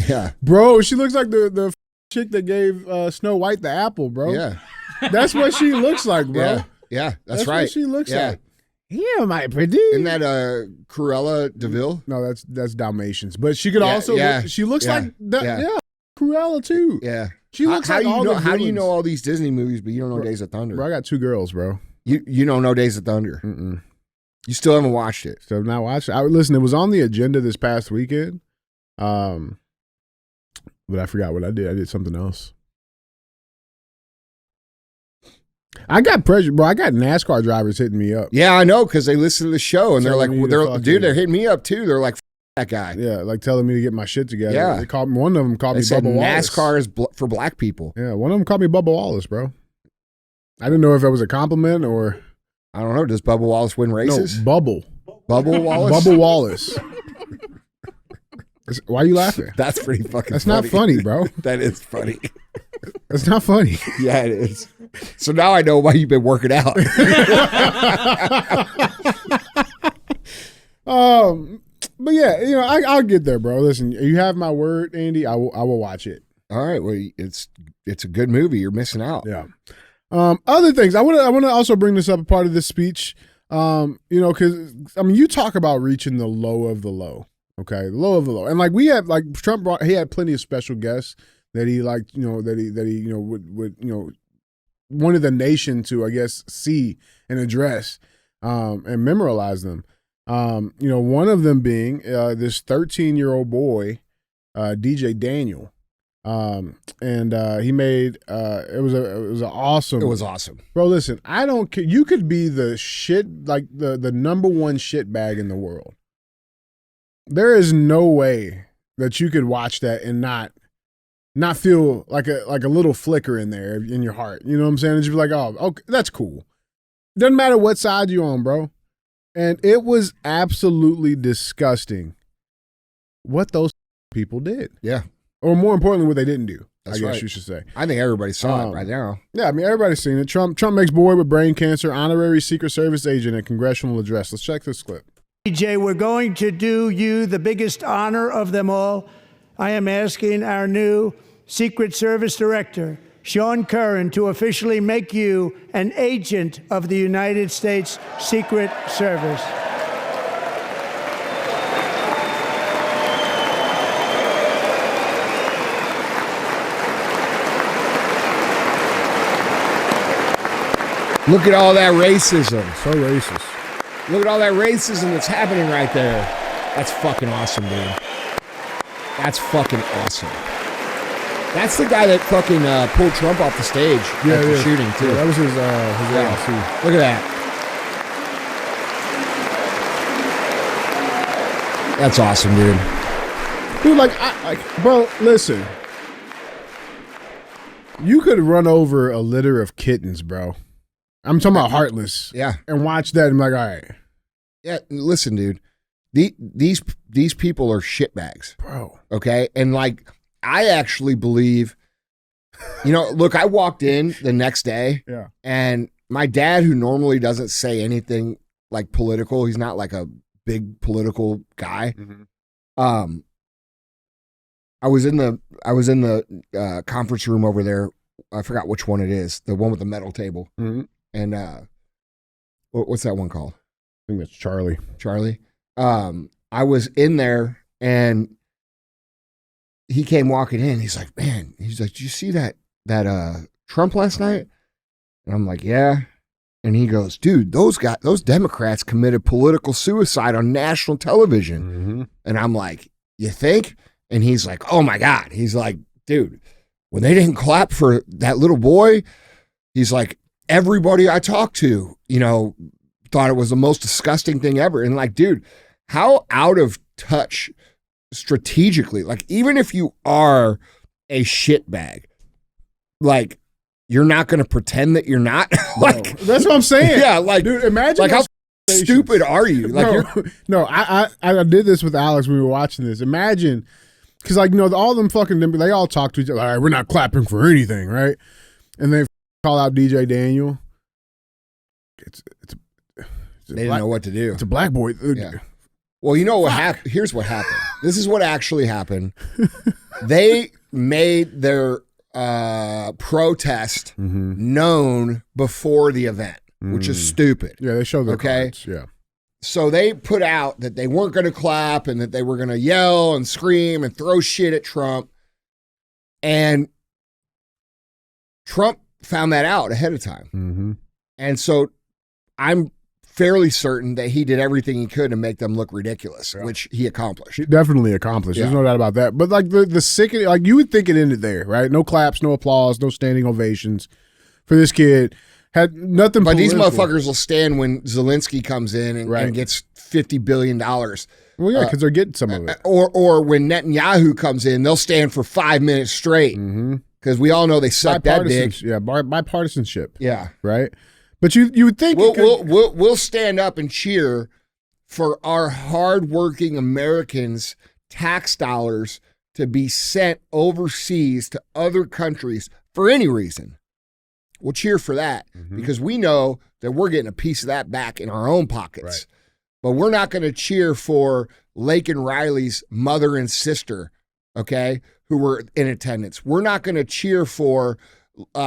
Yeah. Bro, she looks like the chick that gave Snow White the apple, bro. Yeah. That's what she looks like, bro. Yeah, that's right. What she looks like. Yeah, my pretty. Isn't that Cruella DeVille? No, that's Dalmatians. But she could also she looks like that. Yeah. Cruella too. Yeah. She looks like all the villains. How do you know all these Disney movies, but you don't know Days of Thunder? Bro, I got 2 girls, bro. You don't know Days of Thunder? Mm-mm. You still haven't watched it? Still have not watched it. Listen, it was on the agenda this past weekend, but I forgot what I did. I did something else. I got pressure, bro. I got NASCAR drivers hitting me up. Yeah, I know, because they listen to the show, and they're like, they're hitting me up too. They're like, that guy. Yeah, like telling me to get my shit together. Yeah. One of them called me Bubba Wallace. NASCAR is for black people. Yeah, one of them called me Bubba Wallace, bro. I didn't know if that was a compliment or... I don't know. Does Bubba Wallace win races? No, Bubble Wallace? Bubba Wallace. Why are you laughing? That's pretty fucking That's funny. Not funny, bro. That is funny. That's not funny. Yeah, it is. So now I know why you've been working out. But yeah, I'll get there, bro. Listen, you have my word, Andy. I will watch it. All right. Well, it's a good movie. You're missing out. Yeah. Other things. I want to also bring this up a part of this speech. Because you talk about reaching the low of the low. Okay, the low of the low, and we had Trump he had plenty of special guests that he would wanted the nation to, I guess, see and address and memorialize them. One of them being this 13-year-old boy, DJ Daniel. And he made it was awesome. It was awesome. Bro, listen, I don't care. You could be the shit, the number one shit bag in the world. There is no way that you could watch that and not feel like a little flicker in there in your heart. You know what I'm saying? And you'd be like, oh, okay, that's cool. Doesn't matter what side you're on, bro. And it was absolutely disgusting what those people did. Yeah. Or more importantly, what they didn't do. I guess you should say. I think everybody saw it right now. Yeah, I mean, everybody's seen it. Trump makes boy with brain cancer honorary Secret Service agent at Congressional address. Let's check this clip. DJ, we're going to do you the biggest honor of them all. I am asking our new Secret Service Director, Sean Curran, to officially make you an agent of the United States Secret Service. Look at all that racism. So racist. Look at all that racism that's happening right there. That's fucking awesome, dude. That's fucking awesome. That's the guy that fucking pulled Trump off the stage after shooting, too. Yeah, that was his ALC. Look at that. That's awesome, dude. Dude, bro, listen. You could run over a litter of kittens, bro. I'm talking about heartless. Yeah. And watch that and be like, all right. Yeah, listen, dude. These people are shitbags. Bro. Okay? And like, I actually believe, look, I walked in the next day. Yeah. And my dad, who normally doesn't say anything like political, he's not like a big political guy. Mm-hmm. I was in the conference room over there. I forgot which one it is. The one with the metal table. Mm-hmm. And what's that one called? I think that's Charlie. Charlie. I was in there and he came walking in. He's like, man, did you see that Trump last night? And I'm like, yeah. And he goes, dude, those Democrats committed political suicide on national television. Mm-hmm. And I'm like, you think? And he's like, oh my God. He's like, dude, when they didn't clap for that little boy, he's like, everybody I talked to, thought it was the most disgusting thing ever. And like, dude, how out of touch strategically, like even if you are a shitbag, like you're not going to pretend that you're not. Like, that's what I'm saying. Yeah. Like, dude, imagine like how stupid are you? Like, I did this with Alex when we were watching this. Imagine, because all them fucking, they all talk to each other. All right, we're not clapping for anything, right? And they call out DJ Daniel. They didn't know what to do. It's a black boy. Yeah. Well, you know what happened? Here's what happened. This is what actually happened. They made their protest known before the event, which is stupid. Yeah, they showed their cards. Yeah. So they put out that they weren't going to clap and that they were going to yell and scream and throw shit at Trump. And Trump found that out ahead of time. Mm-hmm. And so I'm fairly certain that he did everything he could to make them look ridiculous, which he accomplished. He definitely accomplished. There's no doubt about that. But like the sickening, like you would think it ended there, right? No claps, no applause, no standing ovations for this kid. Had nothing. But political. These motherfuckers will stand when Zelensky comes in and gets $50 billion. Well, yeah, because they're getting some of it. Or when Netanyahu comes in, they'll stand for 5 minutes straight. Because we all know they suck that dick. Yeah, bipartisanship. Yeah. Right? But you would think we'll stand up and cheer for our hardworking Americans' tax dollars to be sent overseas to other countries for any reason. We'll cheer for that because we know that we're getting a piece of that back in our own pockets. Right. But we're not going to cheer for Lake and Riley's mother and sister, okay, who were in attendance. We're not going to cheer for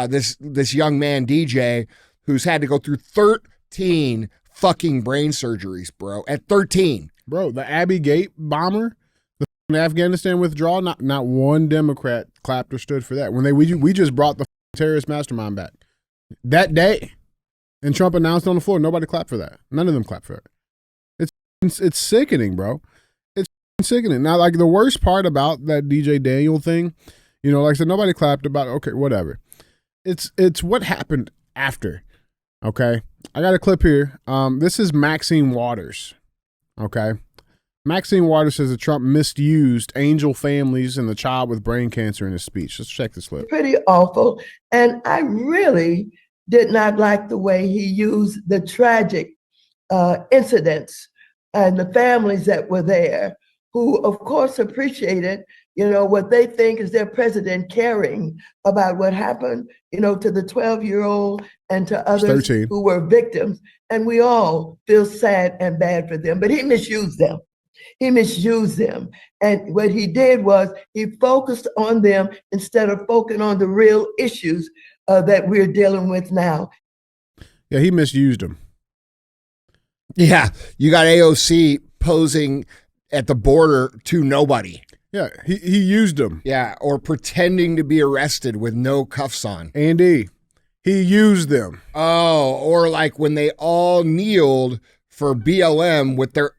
this young man, DJ, who's had to go through 13 fucking brain surgeries, bro. At 13. Bro, the Abbey Gate bomber, the Afghanistan withdrawal, not one Democrat clapped or stood for that. When we just brought the terrorist mastermind back. That day. And Trump announced on the floor, nobody clapped for that. None of them clapped for it. It's sickening, bro. It's sickening. Now, like the worst part about that DJ Daniel thing, like I said, nobody clapped about it. Okay, whatever. It's what happened after. Okay, I got a clip here. This is Maxine Waters. Okay, Maxine Waters says that Trump misused angel families and the child with brain cancer in his speech. Let's check this clip. Pretty awful, and I really did not like the way he used the tragic incidents and the families that were there, who of course appreciated You know, what they think is their president caring about what happened, you know, to the 12-year-old and to others 13. who were victims. And we all feel sad and bad for them, but he misused them. He misused them. And what he did was he focused on them instead of focusing on the real issues that we're dealing with now. Yeah, he misused them. Yeah, you got AOC posing at the border to nobody. Yeah, he used them. Yeah, or pretending to be arrested with no cuffs on. Andy, he used them. Oh, or like when they all kneeled for BLM with their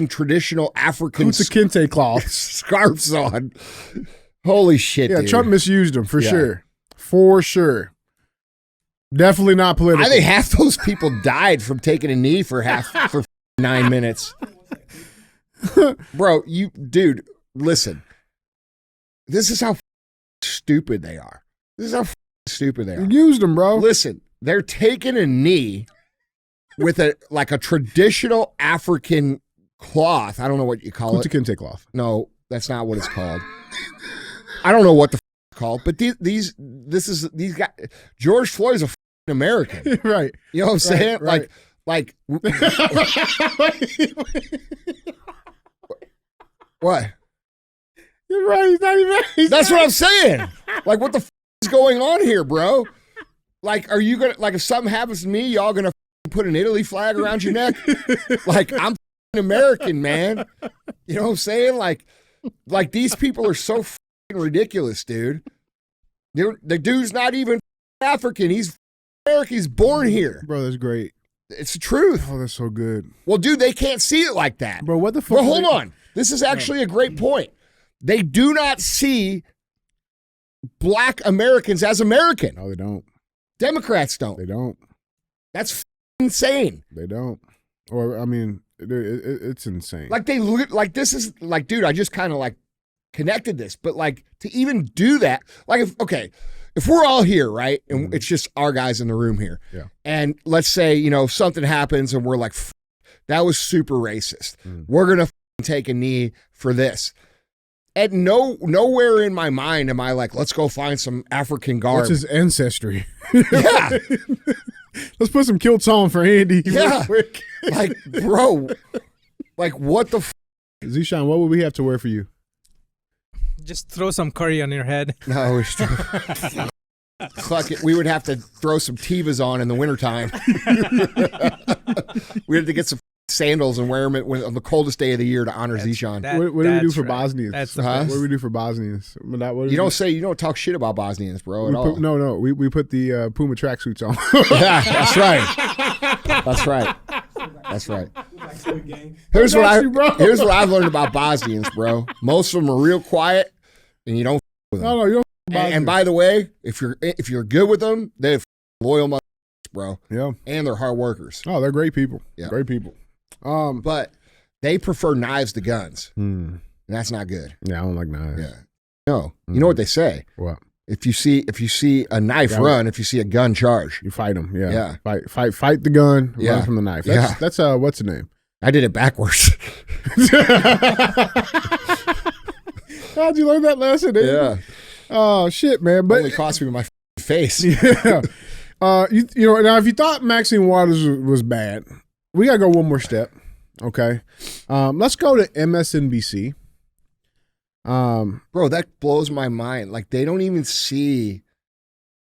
traditional African Kunta Kinte cloths. scarves on. Holy shit, Yeah, dude. Trump misused them for sure. For sure. Definitely not political. I think half those people died from taking a knee for 9 minutes. Bro, dude, listen. This is how stupid they are. This is how stupid they are. You used them, bro. Listen, they're taking a knee with a traditional African cloth. I don't know what you call Kunta it. Kinte cloth. No, that's not what it's called. I don't know what the it's called, but these guys. George Floyd's a American, Right? You know what I'm saying? Right. Like what? You're right. He's not even. That's what I'm saying. Like, what the is going on here, bro? Like, are you gonna if something happens to me, y'all gonna put an Italy flag around your neck? Like, I'm American, man. You know what I'm saying? Like these people are so ridiculous, dude. The dude's not even African. He's American. He's born here. Bro, that's great. It's the truth. Oh, that's so good. Well, dude, they can't see it like that. Bro, what the fuck? Well, hold on. This is actually a great point. They do not see black Americans as American. No, they don't. Democrats don't. They don't. That's insane. They don't. Or, I mean, it's insane. Like, they look like this is like, dude, I just kind of like connected this, but like to even do that, like, if we're all here, right, and it's just our guys in the room here, yeah, and let's say, you know, something happens and we're like, that was super racist. We're gonna take a knee for this. And nowhere in my mind am I like, let's go find some African garb. What's his ancestry? Yeah. Let's put some kilts on for Andy. Yeah. Real quick. Like, bro, like, what the Zishan, what would we have to wear for you? Just throw some curry on your head. No, it's true. Fuck it. We would have to throw some Tevas on in the wintertime. We have to get some sandals and wear them on the coldest day of the year to honor Zishan. What do we do for Bosnians? That's the What do we do for Bosnians? You don't talk shit about Bosnians, bro, at all. No. We put the Puma tracksuits on. Yeah, that's right. That's right. That's right. Here's what I've learned about Bosnians, bro. Most of them are real quiet, and you don't with them. No, you don't. And by the way, if you're good with them, they're loyal motherfuckers, bro. Yeah. And they're hard workers. Oh, they're great people. Yeah. Great people. But they prefer knives to guns. And that's not good. Yeah, I don't like knives. Yeah. No. You know what they say? What? If you see a knife run, if you see a gun charge, you fight them. Yeah. Yeah. Fight the gun. Yeah. Run from the knife. That's what's the name? I did it backwards. How'd you learn that lesson? Dude? Yeah. Oh shit, man! But only cost me my face. Yeah. You know, now if you thought Maxine Waters was bad, we gotta go one more step. Okay. Let's go to MSNBC. Bro, that blows my mind. Like, they didn't even see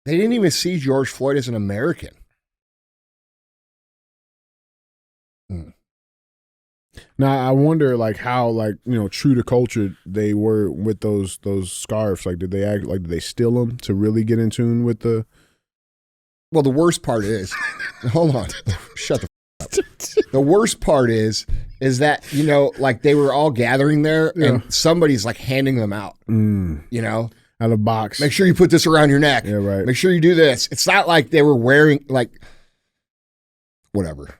George Floyd as an American. Now I wonder, like, how, like, you know, true to culture they were with those scarves. Like, did they steal them to really get in tune with the? Well, the worst part is, hold on, shut the up. The worst part is that, you know, like, they were all gathering there, and somebody's like handing them out. You know, out of box. Make sure you put this around your neck. Yeah, right. Make sure you do this. It's not like they were wearing, like, whatever.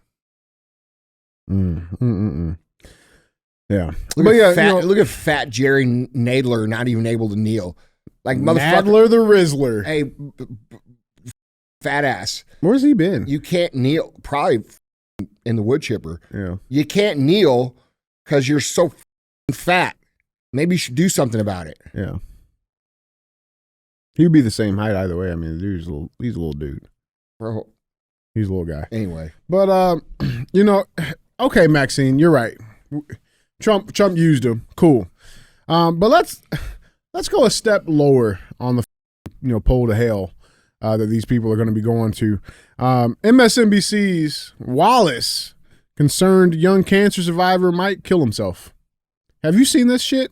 Yeah. Look at fat Jerry Nadler not even able to kneel. Like, motherfucker. Nadler the Rizzler. Hey, fat ass. Where's he been? You can't kneel. Probably in the wood chipper. Yeah. You can't kneel because you're so fat. maybe you should do something about it. Yeah. He'd be the same height either way. I mean, the dude's he's a little dude. Bro. He's a little guy. Anyway. But, okay, Maxine, you're right. Trump used him. Cool. But let's go a step lower on the, pole to hell that these people are going to be going to. MSNBC's Wallace, concerned young cancer survivor might kill himself. Have you seen this shit?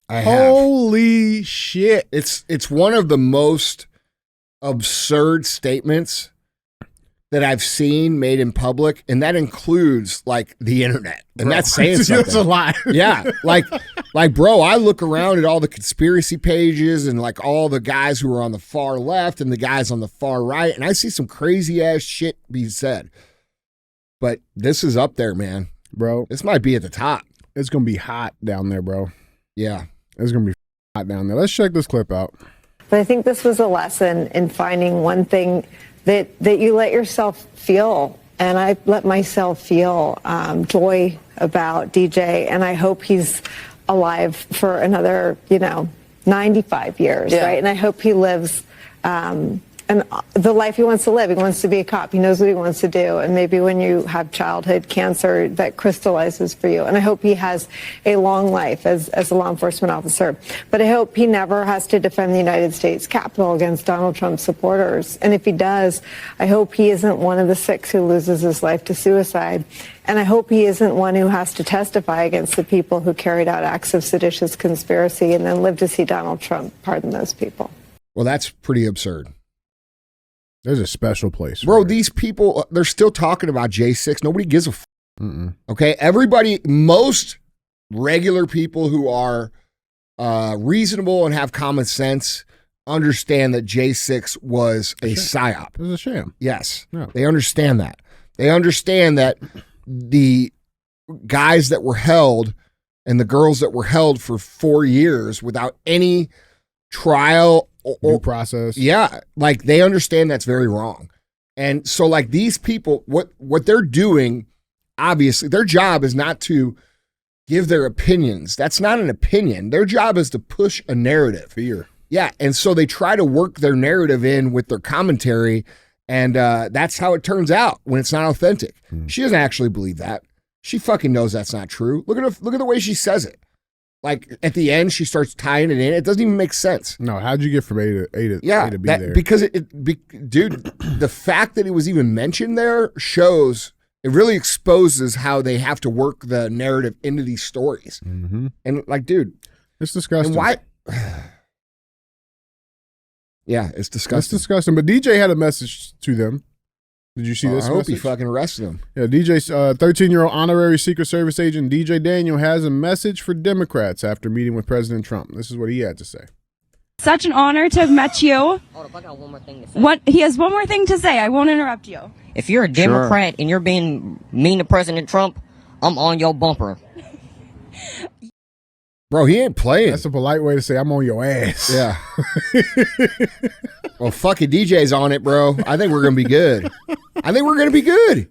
I have. Holy shit. It's one of the most absurd statements that I've seen made in public, and that includes like the internet. And Bro, that's saying something. That's a lot. Yeah. Like, bro, I look around at all the conspiracy pages and like all the guys who are on the far left and the guys on the far right, and I see some crazy ass shit being said. But this is up there, man. Bro. This might be at the top. It's going to be hot down there, bro. Yeah. It's going to be hot down there. Let's check this clip out. But I think this was a lesson in finding one thing that you let yourself feel. And I let myself feel joy about DJ. And I hope he's alive for another, 95 years, right? And I hope he lives and the life he wants to live. He wants to be a cop. He knows what he wants to do. And maybe when you have childhood cancer, that crystallizes for you. And I hope he has a long life as a law enforcement officer. But I hope he never has to defend the United States Capitol against Donald Trump supporters. And if he does, I hope he isn't one of the 6 who loses his life to suicide. And I hope he isn't one who has to testify against the people who carried out acts of seditious conspiracy and then live to see Donald Trump pardon those people. Well, that's pretty absurd. There's a special place. Bro, these people, they're still talking about J6. Nobody gives a f***. Okay? Everybody, most regular people who are reasonable and have common sense understand that J6 was a psyop. It was a sham. Yes. Yeah. They understand that. They understand that the guys that were held and the girls that were held for 4 years without any trial Due process. Yeah, like they understand that's very wrong. And so like these people, what they're doing, obviously, their job is not to give their opinions. That's not an opinion. Their job is to push a narrative. Fear. Yeah, and so they try to work their narrative in with their commentary, and that's how it turns out when it's not authentic. She doesn't actually believe that. She fucking knows that's not true. Look at the way she says it. Like at the end, she starts tying it in. It doesn't even make sense. No, how'd you get from A to B there? Because dude, the fact that it was even mentioned there shows it really exposes how they have to work the narrative into these stories. Mm-hmm. And like, dude, it's disgusting. And why? Yeah, it's disgusting. It's disgusting. But DJ had a message to them. Did you see this? I hope message? he fucking arrested him. Yeah, DJ's 13-year-old honorary Secret Service agent DJ Daniel has a message for Democrats after meeting with President Trump. This is what he had to say. Such an honor to have met you. Hold up, I got one more thing to say. He has one more thing to say. I won't interrupt you. If you're a Democrat and you're being mean to President Trump, I'm on your bumper. Bro, he ain't playing. That's a polite way to say I'm on your ass. Yeah. Well, fucking DJ's on it, bro. I think we're going to be good.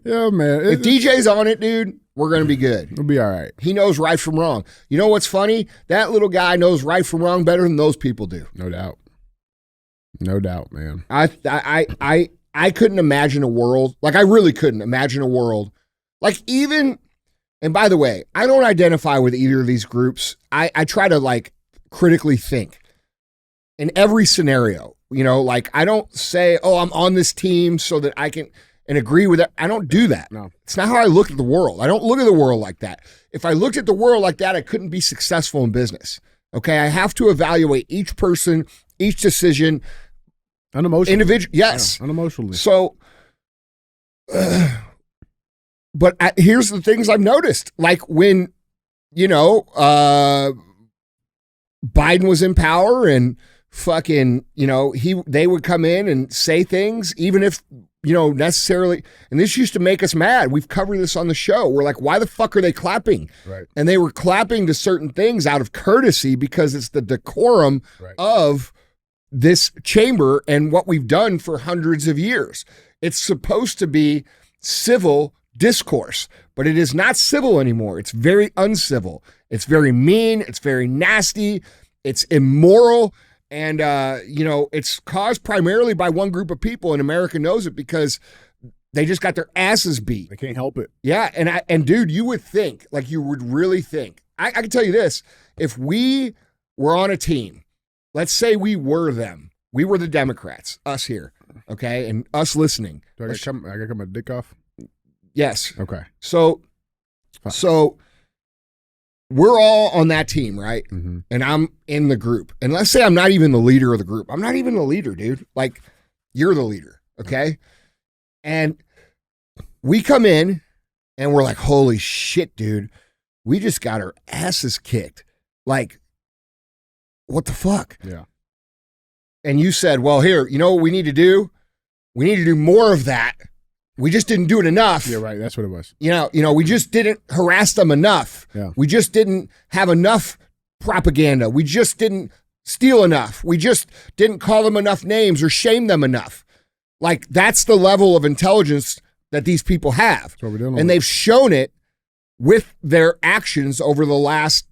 Yeah, man. If DJ's on it, dude, we're going to be good. We'll be all right. He knows right from wrong. You know what's funny? That little guy knows right from wrong better than those people do. No doubt. No doubt, man. I couldn't imagine a world, like I really couldn't imagine a world, like even, and by the way, I don't identify with either of these groups. I try to like critically think in every scenario, like I don't say, oh, I'm on this team so that I can and agree with it. I don't do that. No. It's not how I look at the world. I don't look at the world like that. If I looked at the world like that, I couldn't be successful in business. Okay. I have to evaluate each person, each decision. Unemotionally. Individual. Yes. Yeah, unemotionally. So, but here's the things I've noticed. Like when, Biden was in power and fucking, they would come in and say things, even if, necessarily, and this used to make us mad. We've covered this on the show. We're like, why the fuck are they clapping? Right. And they were clapping to certain things out of courtesy because it's the decorum of this chamber and what we've done for hundreds of years. It's supposed to be civil discourse, but it is not civil anymore. It's very uncivil. It's very mean. It's very nasty. It's immoral. And, it's caused primarily by one group of people, and America knows it because they just got their asses beat. They can't help it. Yeah. And dude, you would think, you would really think, I can tell you this, if we were on a team, let's say we were them, we were the Democrats, us here, okay, and us listening. Do I gotta cut my dick off? Yes. Okay. So we're all on that team, right? Mm-hmm. And I'm in the group. And let's say I'm not even the leader of the group. I'm not even the leader, dude. You're the leader, okay? And we come in and we're like, holy shit, dude. We just got our asses kicked. What the fuck? Yeah. And you said, well, here, you know what we need to do? We need to do more of that. We just didn't do it enough. Yeah, right. That's what it was. We just didn't harass them enough. Yeah. We just didn't have enough propaganda. We just didn't steal enough. We just didn't call them enough names or shame them enough. That's the level of intelligence that these people have. That's what we're doing. And they've shown it with their actions over the last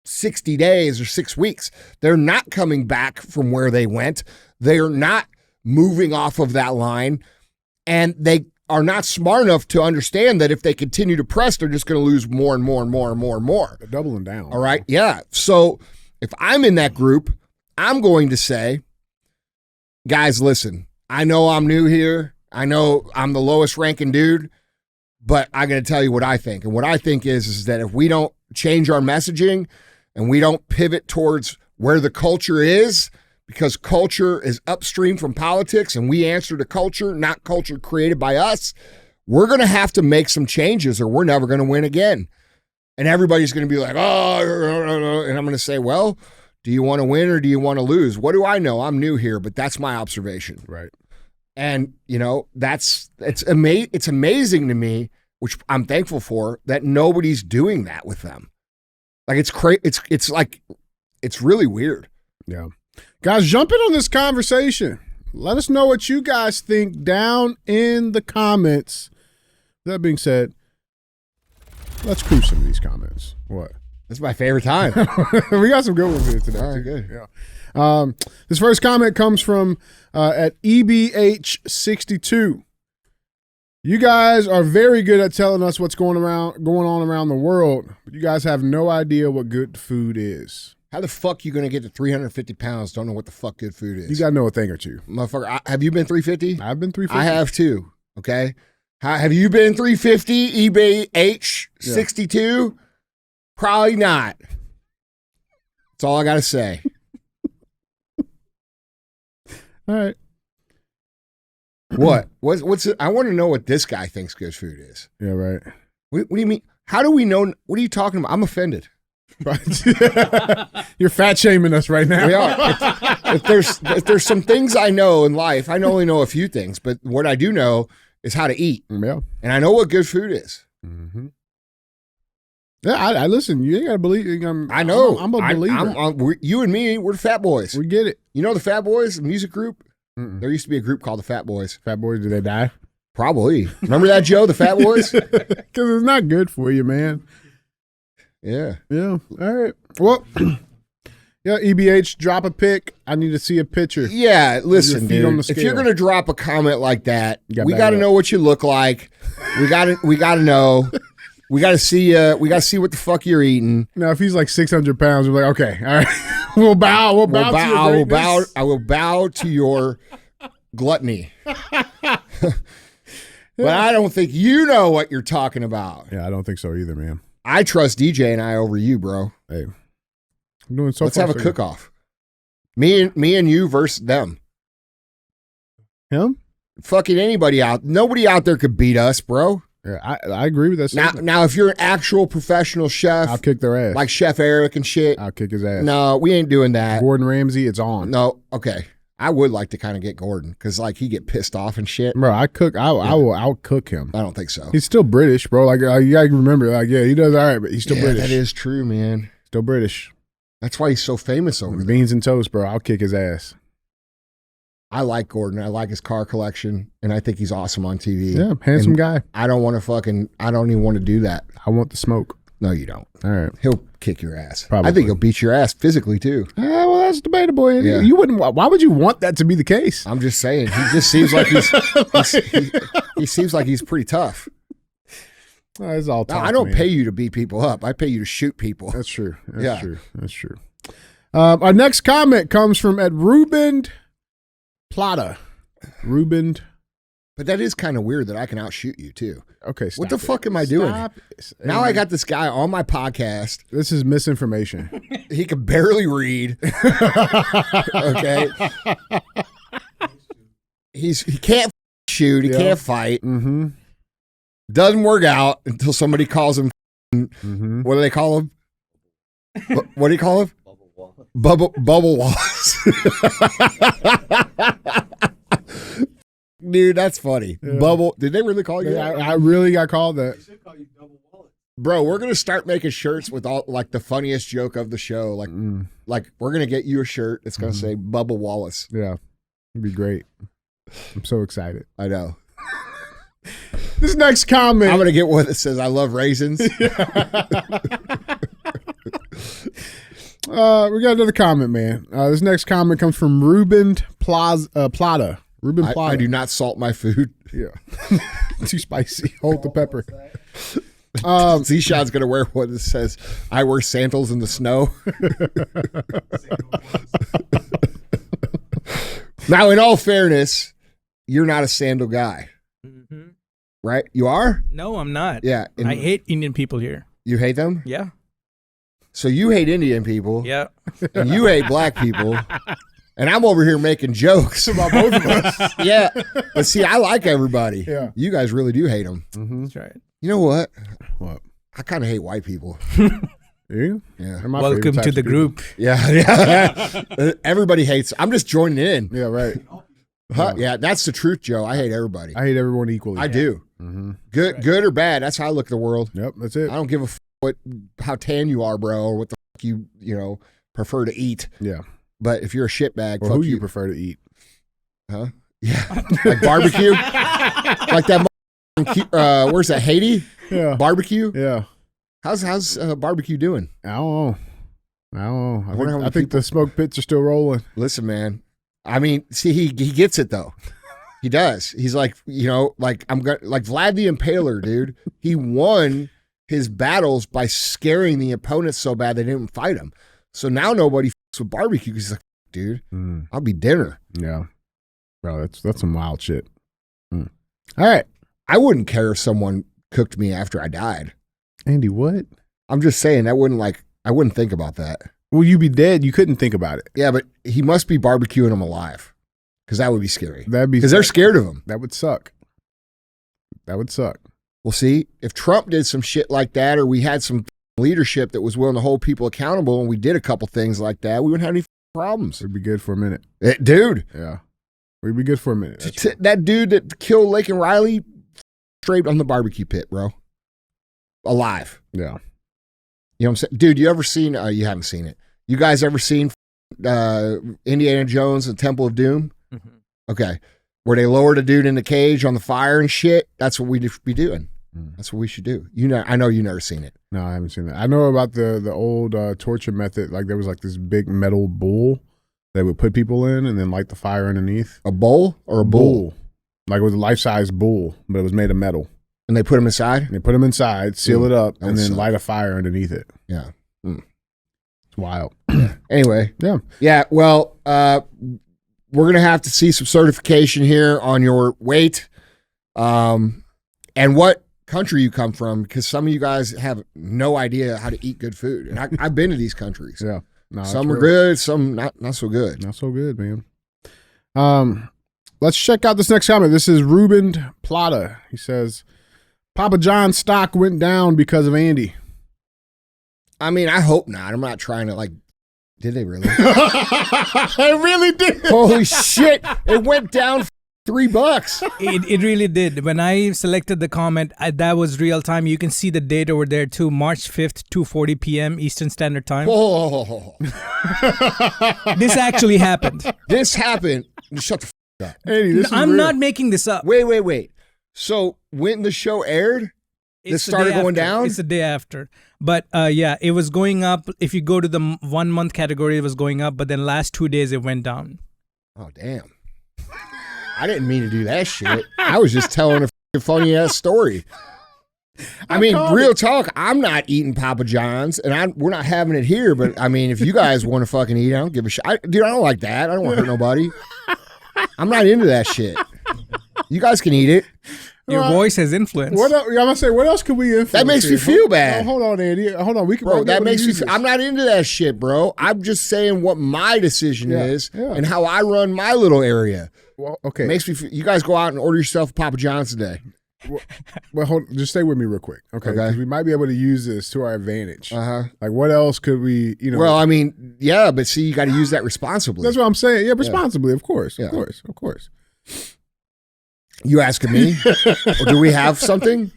60 days or 6 weeks. They're not coming back from where they went. They're not moving off of that line. And they are not smart enough to understand that if they continue to press, they're just going to lose more and more and more and more and more. They're doubling down. All right. Yeah. So if I'm in that group, I'm going to say, guys, listen, I know I'm new here. I know I'm the lowest ranking dude, but I got to tell you what I think. And what I think is that if we don't change our messaging and we don't pivot towards where the culture is, because culture is upstream from politics and we answer to culture, not culture created by us, we're going to have to make some changes or we're never going to win again. And everybody's going to be like, oh, and I'm going to say, well, do you want to win or do you want to lose? What do I know? I'm new here, but that's my observation. Right. And, it's amazing to me, which I'm thankful for, that nobody's doing that with them. It's crazy. It's really weird. Yeah. Guys, jump in on this conversation. Let us know what you guys think down in the comments. That being said, let's cruise some of these comments. What? That's my favorite time. We got some good ones here today. All right, good. Yeah. This first comment comes from at EBH62. You guys are very good at telling us what's going on around the world, but you guys have no idea what good food is. How the fuck you going to get to 350 pounds? Don't know what the fuck good food is. You got to know a thing or two. Motherfucker, have you been 350? I've been 350. I have too. Okay. Have you been 350? EBH 62? Yeah. Probably not. That's all I got to say. All right. What? What's it? I want to know what this guy thinks good food is. Yeah, right. What do you mean? How do we know? What are you talking about? I'm offended. You're fat shaming us right now. We are. If there's some things I know in life, I only know a few things, but what I do know is how to eat. Yeah. And I know what good food is. Mm-hmm. Yeah, I listen. You ain't gotta believe. I know. I'm a believer. You and me, we're the Fat Boys. We get it. You know the Fat Boys, the music group? Mm-mm. There used to be a group called the Fat Boys. Fat Boys, did they die? Probably. Remember that, Joe? The Fat Boys? Because it's not good for you, man. Yeah. Yeah. All right. Well, yeah, EBH, drop a pic. I need to see a picture. Yeah, listen, dude. If you're gonna drop a comment like that, we got to know what you look like. We got to know. We got to see we got to see what the fuck you're eating. Now, if he's like 600 pounds, we're like, okay, all right, we'll bow. We'll bow. I will bow to your gluttony. But I don't think you know what you're talking about. Yeah, I don't think so either, man. I trust DJ and I over you, bro. Hey, I'm doing so. Let's have a cook-off. Me and you versus them. Him? Fucking anybody out. Nobody out there could beat us, bro. Yeah, I agree with that. Now, if you're an actual professional chef, I'll kick their ass. Like Chef Eric and shit. I'll kick his ass. No, we ain't doing that. Gordon Ramsay, it's on. No, okay. I would like to kind of get Gordon because like he get pissed off and shit. Bro, I will outcook him. I don't think so. He's still British, bro. Like you gotta remember, like he does all right, but he's still British. That is true, man. Still British. That's why he's so famous over there. Beans and toast, bro. I'll kick his ass. I like Gordon. I like his car collection, and I think he's awesome on TV. Yeah, handsome guy. I don't even want to do that. I want the smoke. No, you don't. All right. He'll kick your ass. Probably. I think he'll beat your ass physically too. Well, that's debatable. Yeah. You wouldn't. Why would you want that to be the case? I'm just saying. He just seems like he seems like he's pretty tough. It's all talk, I don't man. pay you to beat people up. I pay you to shoot people. That's true. That's Yeah. true. That's true. Our next comment comes from at Ruben Plata. Ruben. But that is kind of weird that I can outshoot you too. Okay, what the fuck am I doing? Now I got this guy on my podcast. This is misinformation. He can barely read. Okay. He can't shoot. He can't fight. Mm-hmm. Doesn't work out until somebody calls him. Mm-hmm. What do they call him? What do you call him? Bubble Wallace. Dude, that's funny. Yeah. Bubble. Did they really call you that? I really got called that. They should call you Double Wallet. Bro, we're gonna start making shirts with all like the funniest joke of the show. Like we're gonna get you a shirt. It's gonna say Bubble Wallace. Yeah, it'd be great. I'm so excited. I know. This next comment. I'm gonna get one that says I love raisins. We got another comment, man. This next comment comes from Ruben Plata. Ruben Plata. I do not salt my food. Yeah. Too spicy. Hold the pepper. Z-Shot's going to wear one that says, I wear sandals in the snow. Now, in all fairness, you're not a sandal guy. Mm-hmm. Right? You are? No, I'm not. Yeah. I hate Indian people here. You hate them? Yeah. So you hate Indian people. Yeah. And you hate black people. And I'm over here making jokes about both of us. Yeah. But see, I like everybody. Yeah. You guys really do hate them. Mm-hmm. That's right. You know what? What? I kind of hate white people. You? Yeah. Welcome to the group. Yeah. Everybody hates. I'm just joining in. Yeah, right. Huh? Yeah, that's the truth, Joe. I hate everybody. I hate everyone equally. I do. Mm-hmm. Good or bad. That's how I look at the world. Yep, that's it. I don't give a how tan you are, bro, or what the fuck you prefer to eat. Yeah. But if you're a shitbag, or fuck who you prefer to eat? Huh? Yeah. Like barbecue? Like that where's that, Haiti? Yeah. Barbecue? Yeah. How's barbecue doing? I don't know. I think the smoke pits are still rolling. Listen, man. I mean, see, he gets it though. He does. He's like, like Vlad the Impaler, dude. He won his battles by scaring the opponents so bad they didn't fight him. So now nobody fucks with barbecue because he's like, dude, I'll be dinner. Yeah. Bro, that's some wild shit. All right. I wouldn't care if someone cooked me after I died. Andy, what? I'm just saying I wouldn't think about that. Well, you'd be dead. You couldn't think about it. Yeah, but he must be barbecuing him alive because that would be scary. That'd be because they're scared of him. That would suck. That would suck. Well, see, if Trump did some shit like that, or we had some leadership that was willing to hold people accountable, and we did a couple things like that, we wouldn't have any problems. We'd be good for a minute. Dude. Yeah. We'd be good for a minute. That dude that killed Lake and Riley, straight on the barbecue pit, bro. Alive. Yeah. You know what I'm saying? Dude, you ever seen, you haven't seen it. You guys ever seen Indiana Jones and Temple of Doom? Mm-hmm. Okay. Where they lowered a dude in the cage on the fire and shit? That's what we'd be doing. That's what we should do. I know you've never seen it. No, I haven't seen that. I know about the old torture method. Like there was like this big metal bowl they would put people in and then light the fire underneath. A bowl or a bull? Like it was a life-size bull, but it was made of metal. And they put them inside? And they put them inside, seal it up, and then suck. light a fire underneath it. Yeah. It's wild. Anyway. Yeah. Yeah, well, we're going to have to see some certification here on your weight and what country you come from, because some of you guys have no idea how to eat good food. And I've been to these countries. Yeah. No, some are good, some not so good. Not so good, man. Let's check out this next comment. This is Ruben Plata. He says, Papa John's stock went down because of Andy. I mean, I hope not. I'm not trying to did they really? It really did. Holy shit. It went down $3. It really did. When I selected the comment, that was real time. You can see the date over there too. March 5th, 2:40 p.m. Eastern Standard Time. Whoa. This actually happened. This happened. Shut the Andy, this is I'm real. not making this up. Wait. So when the show aired, this started going down? It's the day after. But yeah, it was going up. If you go to the 1 month category, it was going up. But then last 2 days, it went down. Oh, damn. I didn't mean to do that shit. I was just telling a funny ass story. I mean, real talk, I'm not eating Papa John's, and we're not having it here, but I mean, if you guys want to fucking eat, I don't give a shit. Dude, I don't like that. I don't want to hurt nobody. I'm not into that shit. You guys can eat it. Your voice has influence. What else, I'm gonna say, what else could we influence? That makes me feel bad. Hold on, Andy. Hold on. We can. Bro, that makes me feel, I'm not into that shit, bro. I'm just saying what my decision is and how I run my little area. Well, okay. Makes me feel, you guys go out and order yourself a Papa John's today. Well, just stay with me real quick, okay? Because we might be able to use this to our advantage. Uh-huh. Like, what else could we, Well, I mean, yeah, but see, you got to use that responsibly. That's what I'm saying. Yeah, responsibly, of course. Of course. You asking me? Or do we have something?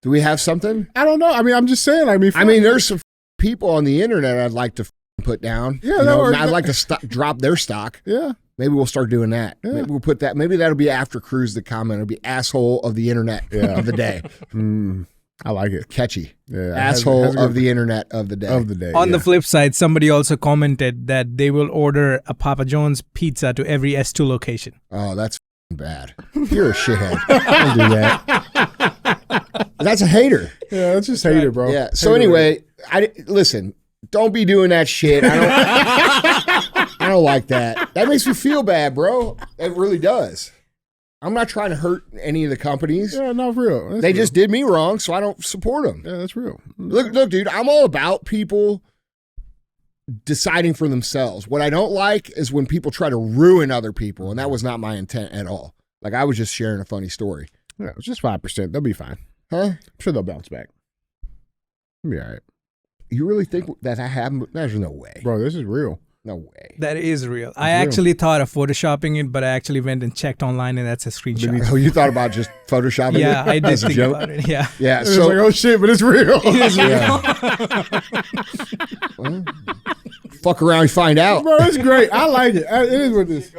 Do we have something? I don't know. I mean, I'm just saying. I mean, there's some people on the internet I'd like to put down. Yeah, I'd like to drop their stock. Yeah. Maybe we'll start doing that. Yeah. Maybe we'll put that. Maybe that'll be after Cruz the comment. It'll be asshole of the internet of the day. I like it. Catchy. Yeah. Asshole of the internet of the day. On the flip side, somebody also commented that they will order a Papa John's pizza to every S2 location. Oh, that's bad. You're a shithead. Don't do that. That's a hater. Yeah, that's just hater, bro. Yeah. So anyway, listen. Don't be doing that shit. I don't like that. That makes me feel bad, bro. It really does. I'm not trying to hurt any of the companies. Yeah, not for real. They just did me wrong, so I don't support them. Yeah, that's real. Look, dude, I'm all about people deciding for themselves. What I don't like is when people try to ruin other people, and that was not my intent at all. Like, I was just sharing a funny story. Yeah, it's just 5%. They'll be fine. Huh? I'm sure they'll bounce back. They'll be all right. You really think that happened? There's no way. Bro, this is real. No way. That is real. I actually thought of photoshopping it, but I actually went and checked online, and that's a screenshot. Oh, you thought about just photoshopping it? Yeah, I did as a think joke? about it. Yeah. Yeah. So, like, oh shit, but it's real. It is real. Well, fuck around and find out. Bro, it's great. I like it. It is what this.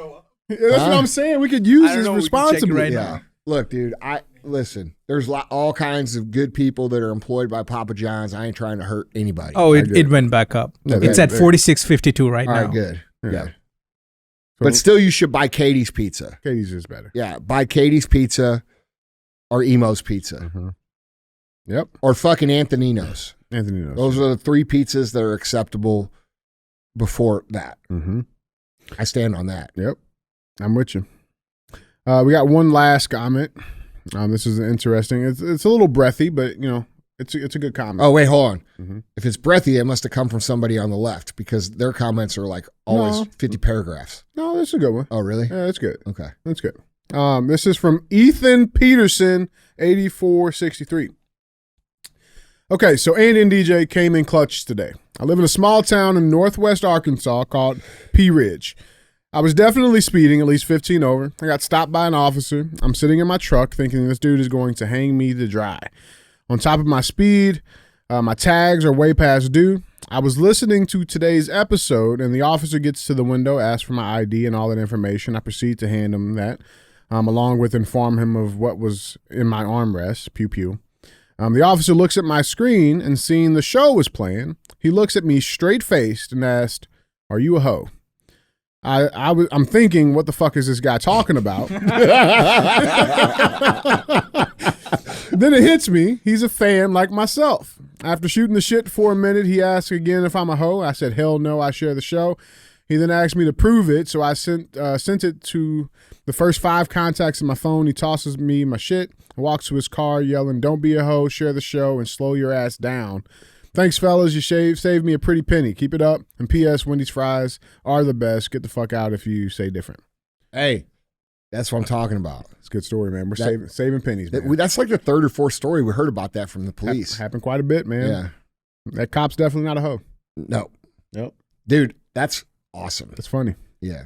That's what I'm saying. We could use this responsibly. Now. Look, dude, listen, there's all kinds of good people that are employed by Papa John's. I ain't trying to hurt anybody. Oh, it went back up. Yeah, it's at 46.52 right now. All right, good. Yeah. But still, you should buy Katie's Pizza. Katie's is better. Yeah, buy Katie's Pizza or Emo's Pizza. Mm-hmm. Yep. Or fucking Anthonino's. Anthonino's. Those are the 3 pizzas that are acceptable before that. Mm-hmm. I stand on that. Yep. I'm with you. We got one last comment. This is interesting. It's a little breathy, but it's a good comment. Oh, wait, hold on. Mm-hmm. If it's breathy, it must have come from somebody on the left because their comments are like always 50 paragraphs. No, that's a good one. Oh, really? Yeah, that's good. Okay. That's good. This is from Ethan Peterson, 8463. Okay, so Andy and DJ came in clutch today. I live in a small town in northwest Arkansas called Pea Ridge. I was definitely speeding, at least 15 over. I got stopped by an officer. I'm sitting in my truck thinking this dude is going to hang me to dry. On top of my speed, my tags are way past due. I was listening to today's episode, and the officer gets to the window, asks for my ID and all that information. I proceed to hand him that, along with inform him of what was in my armrest, pew pew. The officer looks at my screen, and seeing the show was playing, he looks at me straight-faced and asked, "Are you a hoe?" I'm thinking, what the fuck is this guy talking about? Then it hits me. He's a fan like myself. After shooting the shit for a minute, he asked again if I'm a hoe. I said, hell no, I share the show. He then asked me to prove it, so I sent it to the first 5 contacts in my phone. He tosses me my shit, walks to his car yelling, don't be a hoe, share the show, and slow your ass down. Thanks, fellas. You saved me a pretty penny. Keep it up. And P.S. Wendy's fries are the best. Get the fuck out if you say different. Hey, that's what I'm talking about. It's a good story, man. We're saving pennies, man. That's like the 3rd or 4th story we heard about that from the police. Happened quite a bit, man. Yeah. That cop's definitely not a hoe. No. Nope. Dude, that's awesome. That's funny. Yeah.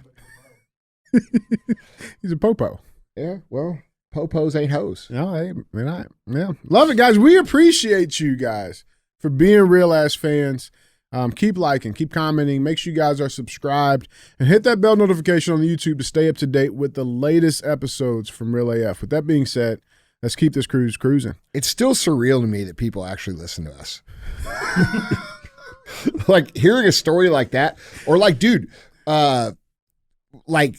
He's a popo. Yeah, well, popos ain't hoes. No, hey, they're not. Yeah. Love it, guys. We appreciate you guys for being real ass fans. Keep liking, keep commenting. Make sure you guys are subscribed and hit that bell notification on YouTube to stay up to date with the latest episodes from Real AF. With that being said, let's keep this cruise cruising. It's still surreal to me that people actually listen to us. Like hearing a story like that, or like, dude, like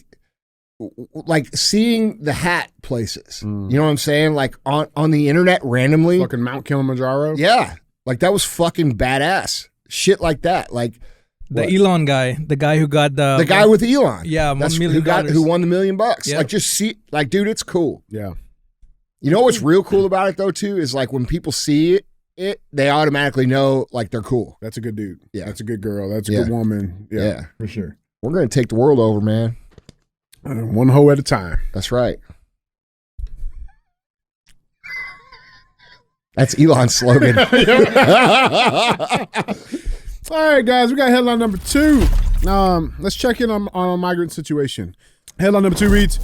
seeing the hat places. You know what I'm saying? Like on the internet randomly. Fucking Mount Kilimanjaro. Yeah. Like that was fucking badass. Shit like that. Like the Elon guy, the guy who got the guy with Elon. Yeah, That's $1 million. who won the $1 million. Yep. Like just see, like, dude, it's cool. Yeah. You know what's real cool about it though too is like when people see it, they automatically know like they're cool. That's a good dude. Yeah. That's a good girl. That's a good woman. Yeah, for sure. We're gonna take the world over, man. One hoe at a time. That's right. That's Elon's slogan. All right, guys, we got headline number 2. Let's check in on a migrant situation. Headline number 2 reads,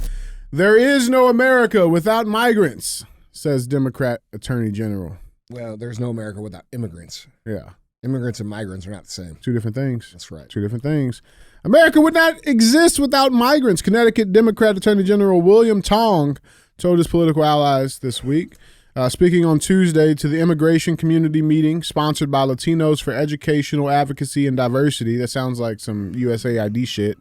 "There is no America without migrants," says Democrat Attorney General. Well, there's no America without immigrants. Yeah. Immigrants and migrants are not the same. 2 different things. That's right. 2 different things. America would not exist without migrants. Connecticut Democrat Attorney General William Tong told his political allies this week. Speaking on Tuesday to the immigration community meeting sponsored by Latinos for Educational Advocacy and Diversity. That sounds like some USAID shit.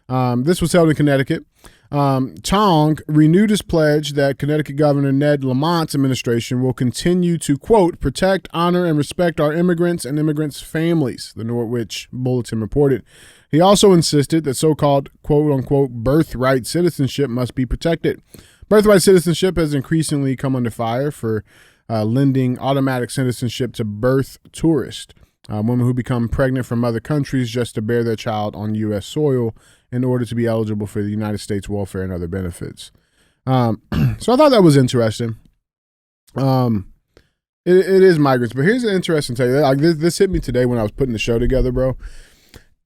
This was held in Connecticut. Tong renewed his pledge that Connecticut Governor Ned Lamont's administration will continue to, quote, protect, honor, and respect our immigrants and immigrants' families, the Norwich Bulletin reported. He also insisted that so-called, quote, unquote, birthright citizenship must be protected. Birthright citizenship has increasingly come under fire for lending automatic citizenship to birth tourists, women who become pregnant from other countries just to bear their child on U.S. soil in order to be eligible for the United States welfare and other benefits. So I thought that was interesting. It is migrants, but here's an interesting tell you. Like this hit me today when I was putting the show together, bro.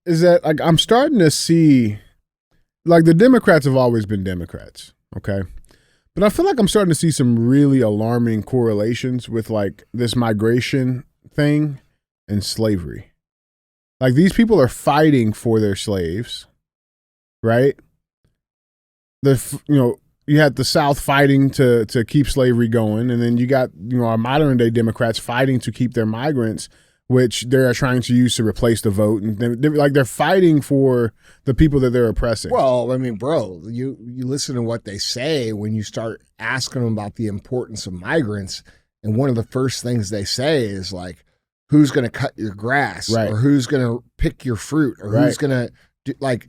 Is that like I'm starting to see, like the Democrats have always been Democrats, okay? But I feel like I'm starting to see some really alarming correlations with like this migration thing and slavery. Like these people are fighting for their slaves, right? You had the South fighting to keep slavery going, and then you got our modern day Democrats fighting to keep their migrants, which they're trying to use to replace the vote, and they're fighting for the people that they're oppressing. Well, I mean, bro, you listen to what they say when you start asking them about the importance of migrants, and one of the first things they say is like, who's going to cut your grass, right, or who's going to pick your fruit, or who's going to do, like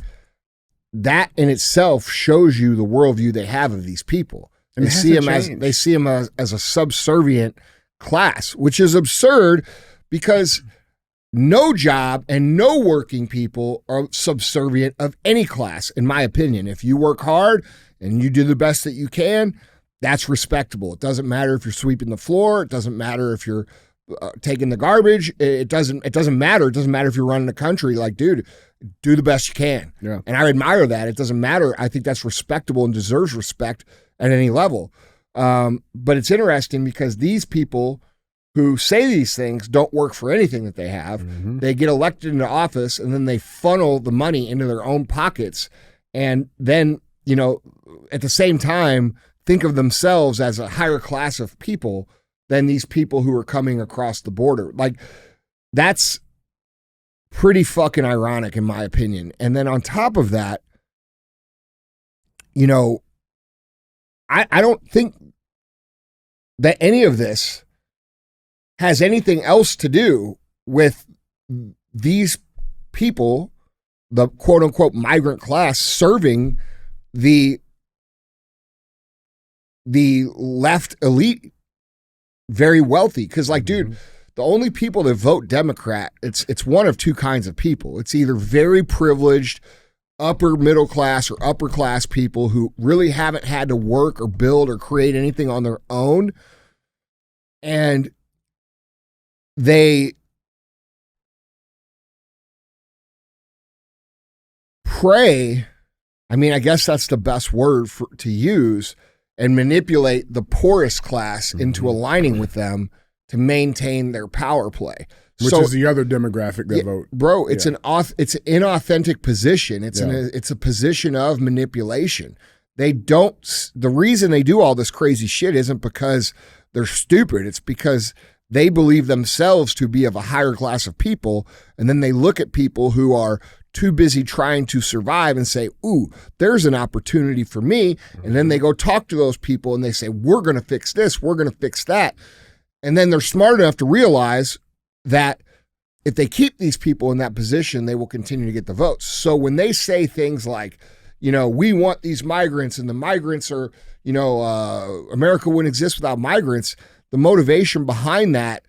that in itself shows you the worldview they have of these people. And they see them as a subservient class, which is absurd. Because no job and no working people are subservient of any class, in my opinion. If you work hard and you do the best that you can, that's respectable. It doesn't matter if you're sweeping the floor. It doesn't matter if you're taking the garbage. It doesn't matter. It doesn't matter if you're running the country. Like, dude, do the best you can. Yeah. And I admire that. It doesn't matter. I think that's respectable and deserves respect at any level. But it's interesting because these people who say these things don't work for anything that they have. Mm-hmm. They get elected into office and then they funnel the money into their own pockets. And then, at the same time, think of themselves as a higher class of people than these people who are coming across the border. Like, that's pretty fucking ironic in my opinion. And then on top of that, I don't think that any of this has anything else to do with these people, the quote unquote migrant class, serving the left elite, very wealthy. Because like, dude, the only people that vote Democrat, it's one of two kinds of people. It's either very privileged upper middle class or upper class people who really haven't had to work or build or create anything on their own, and they prey, I mean, I guess that's the best word to use, and manipulate the poorest class into aligning with them to maintain their power play. Which is the other demographic that vote. Bro, it's an inauthentic position. It's a position of manipulation. The reason they do all this crazy shit isn't because they're stupid. It's because they believe themselves to be of a higher class of people, and then they look at people who are too busy trying to survive and say, ooh, there's an opportunity for me. And then they go talk to those people and they say, we're going to fix this, we're going to fix that. And then they're smart enough to realize that if they keep these people in that position, they will continue to get the votes. So when they say things like, we want these migrants and the migrants are, America wouldn't exist without migrants, the motivation behind that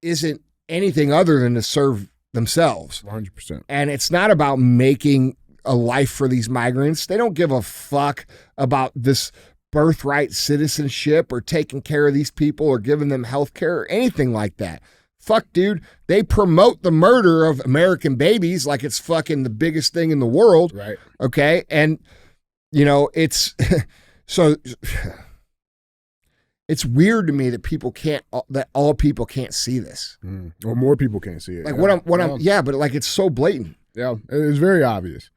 isn't anything other than to serve themselves. 100%. And it's not about making a life for these migrants. They don't give a fuck about this birthright citizenship or taking care of these people or giving them health care or anything like that. Fuck, dude. They promote the murder of American babies like it's fucking the biggest thing in the world. Right. Okay. And, it's so it's weird to me that all people can't see this. Or more people can't see it. Like but like it's so blatant. Yeah. It's very obvious.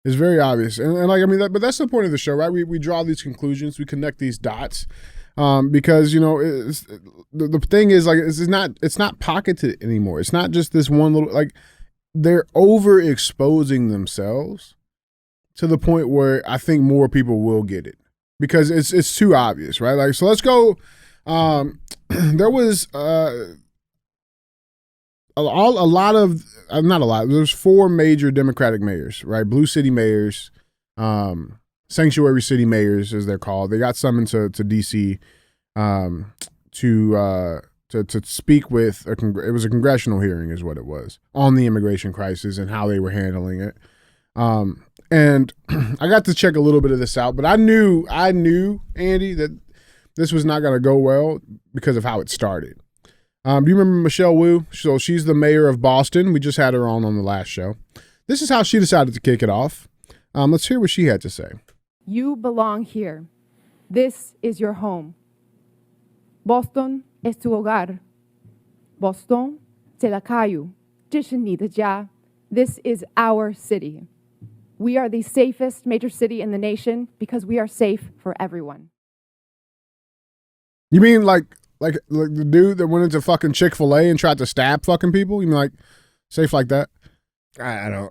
It's very obvious. And like, I mean, but that's the point of the show, right? We draw these conclusions, we connect these dots. Because the thing is, like, it's not pocketed anymore. It's not just this one little, like, they're overexposing themselves to the point where I think more people will get it because it's too obvious, right? Like, so let's go. There was there's 4 major Democratic mayors, right? Blue city mayors, sanctuary city mayors, as they're called. They got summoned to DC to speak with it was a congressional hearing, is what it was, on the immigration crisis and how they were handling it. And I got to check a little bit of this out, but I knew Andy that this was not going to go well because of how it started. Do you remember Michelle Wu? So she's the mayor of Boston. We just had her on the last show. This is how she decided to kick it off. Let's hear what she had to say. You belong here. This is your home. Boston es tu hogar. Boston c'est la caillou. This is our city. We are the safest major city in the nation because we are safe for everyone. You mean like the dude that went into fucking Chick-fil-A and tried to stab fucking people? You mean like safe like that? I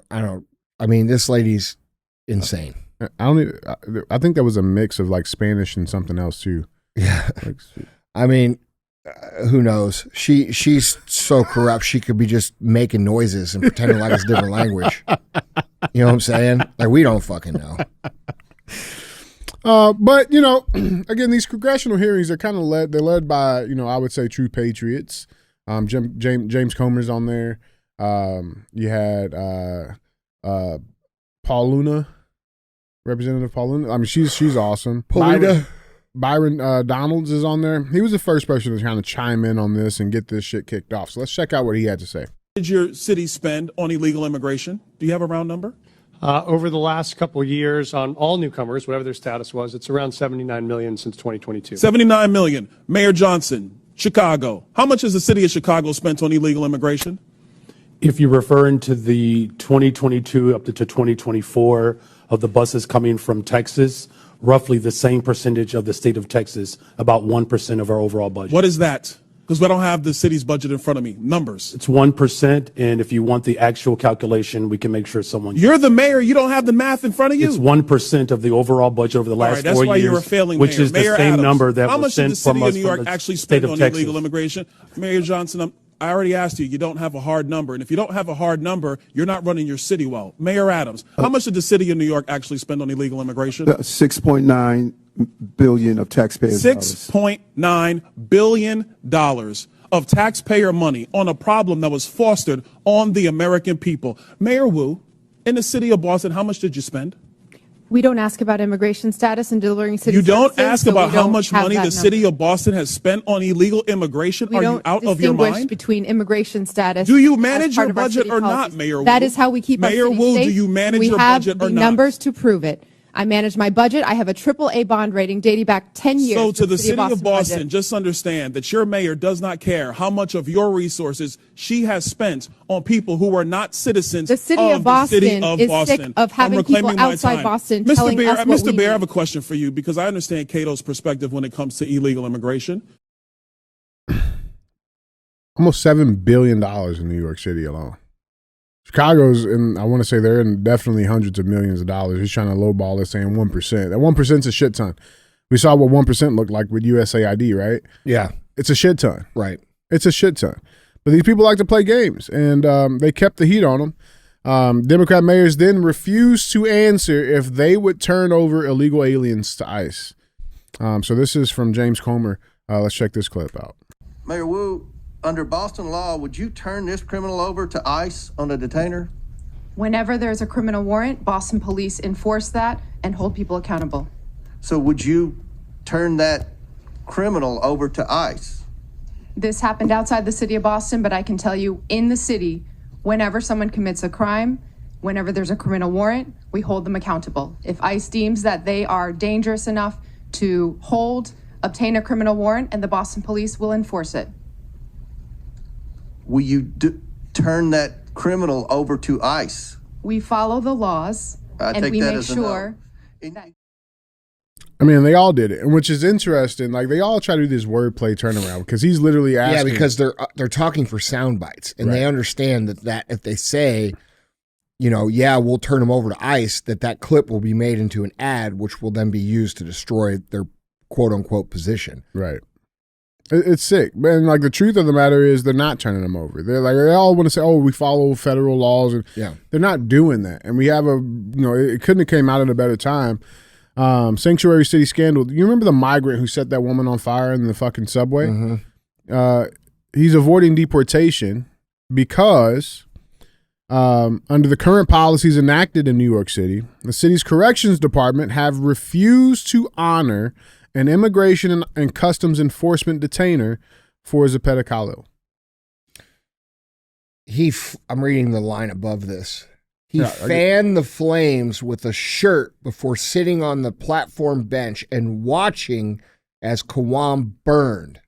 mean, this lady's insane. I think that was a mix of like Spanish and something else too. Yeah. I mean, who knows? She's so corrupt. She could be just making noises and pretending like it's a different language. You know what I'm saying? Like, we don't fucking know. But again, these congressional hearings are kind of led by, I would say, true patriots. James Comer's on there. You had Paul Luna, Representative Paul Luna. I mean, she's awesome. Byron Donalds is on there. He was the first person to kind of chime in on this and get this shit kicked off. So let's check out what he had to say. Did your city spend on illegal immigration? Do you have a round number? Over the last couple of years on all newcomers, whatever their status was, it's around $79 million since 2022. $79 million. Mayor Johnson, Chicago. How much has the city of Chicago spent on illegal immigration? If you're referring to the 2022 up to 2024 of the buses coming from Texas, roughly the same percentage of the state of Texas, about 1% of our overall budget. What is that? Because I don't have the city's budget in front of me. Numbers. It's 1%, and if you want the actual calculation, we can make sure someone... You're the mayor. You don't have the math in front of you? It's 1% of the overall budget over the last 4 years. That's why you're a failing mayor. Which is Mayor the same Adams, number that how was much did sent the city from us of New York from the actually state spend of on Texas. illegal immigration? Mayor Johnson, I already asked you. You don't have a hard number. And if you don't have a hard number, you're not running your city well. Mayor Adams, how much did the city of New York actually spend on illegal immigration? $6.9 billion of taxpayers' $6.9 billion of taxpayer money on a problem that was fostered on the American people. Mayor Wu, in the city of Boston, how much did you spend? We don't ask about immigration status and delivering city You don't services, ask so about we how don't much have money that the city of Boston has spent on illegal immigration? We Are don't you out of your distinguish mind? between immigration status. Do you as manage part your of our budget city or not, policies. Mayor Wu? That is how we keep Mayor our city Wu, safe. do you manage we your have budget the or not? numbers to prove it. I manage my budget. I have a AAA bond rating dating back 10 years. So to the city of Boston, budget. just understand that your mayor does not care how much of your resources she has spent on people who are not citizens The city of Boston the city of is Boston. sick of having I'm reclaiming people my outside time. Boston Mr. telling Bear, us what Mr. we Bear, I need. have a question for you because I understand Cato's perspective when it comes to illegal immigration. Almost $7 billion in New York City alone. Chicago's, and I want to say they're in definitely hundreds of millions of dollars. He's trying to lowball us saying 1%. That 1% is a shit ton. We saw what 1% looked like with USAID, right? Yeah. It's a shit ton. Right. It's a shit ton. But these people like to play games, and they kept the heat on them. Democrat mayors then refused to answer if they would turn over illegal aliens to ICE. So this is from James Comer. Let's check this clip out. Mayor Wu, under Boston law, would you turn this criminal over to ICE on a detainer? Whenever there's a criminal warrant, Boston police enforce that and hold people accountable. So would you turn that criminal over to ICE? This happened outside the city of Boston, but I can tell you in the city, whenever someone commits a crime, whenever there's a criminal warrant, we hold them accountable. If ICE deems that they are dangerous enough to obtain a criminal warrant, and the Boston police will enforce it. Will you turn that criminal over to ICE? We follow the laws, and we make sure that. I mean, they all did it, and which is interesting. Like, they all try to do this wordplay turnaround because he's literally asking. Yeah, because they're talking for sound bites, and they understand that if they say, yeah, we'll turn them over to ICE, that clip will be made into an ad, which will then be used to destroy their quote unquote position. Right. It's sick. And like the truth of the matter is they're not turning them over. They all want to say, oh, we follow federal laws. And they're not doing that. And we have it couldn't have came out at a better time. Sanctuary City scandal. You remember the migrant who set that woman on fire in the fucking subway? Mm-hmm. He's avoiding deportation because under the current policies enacted in New York City, the city's corrections department have refused to honor an immigration and customs enforcement detainer for Zepeda Khalil. I'm reading the line above this. He fanned the flames with a shirt before sitting on the platform bench and watching as Kawam burned.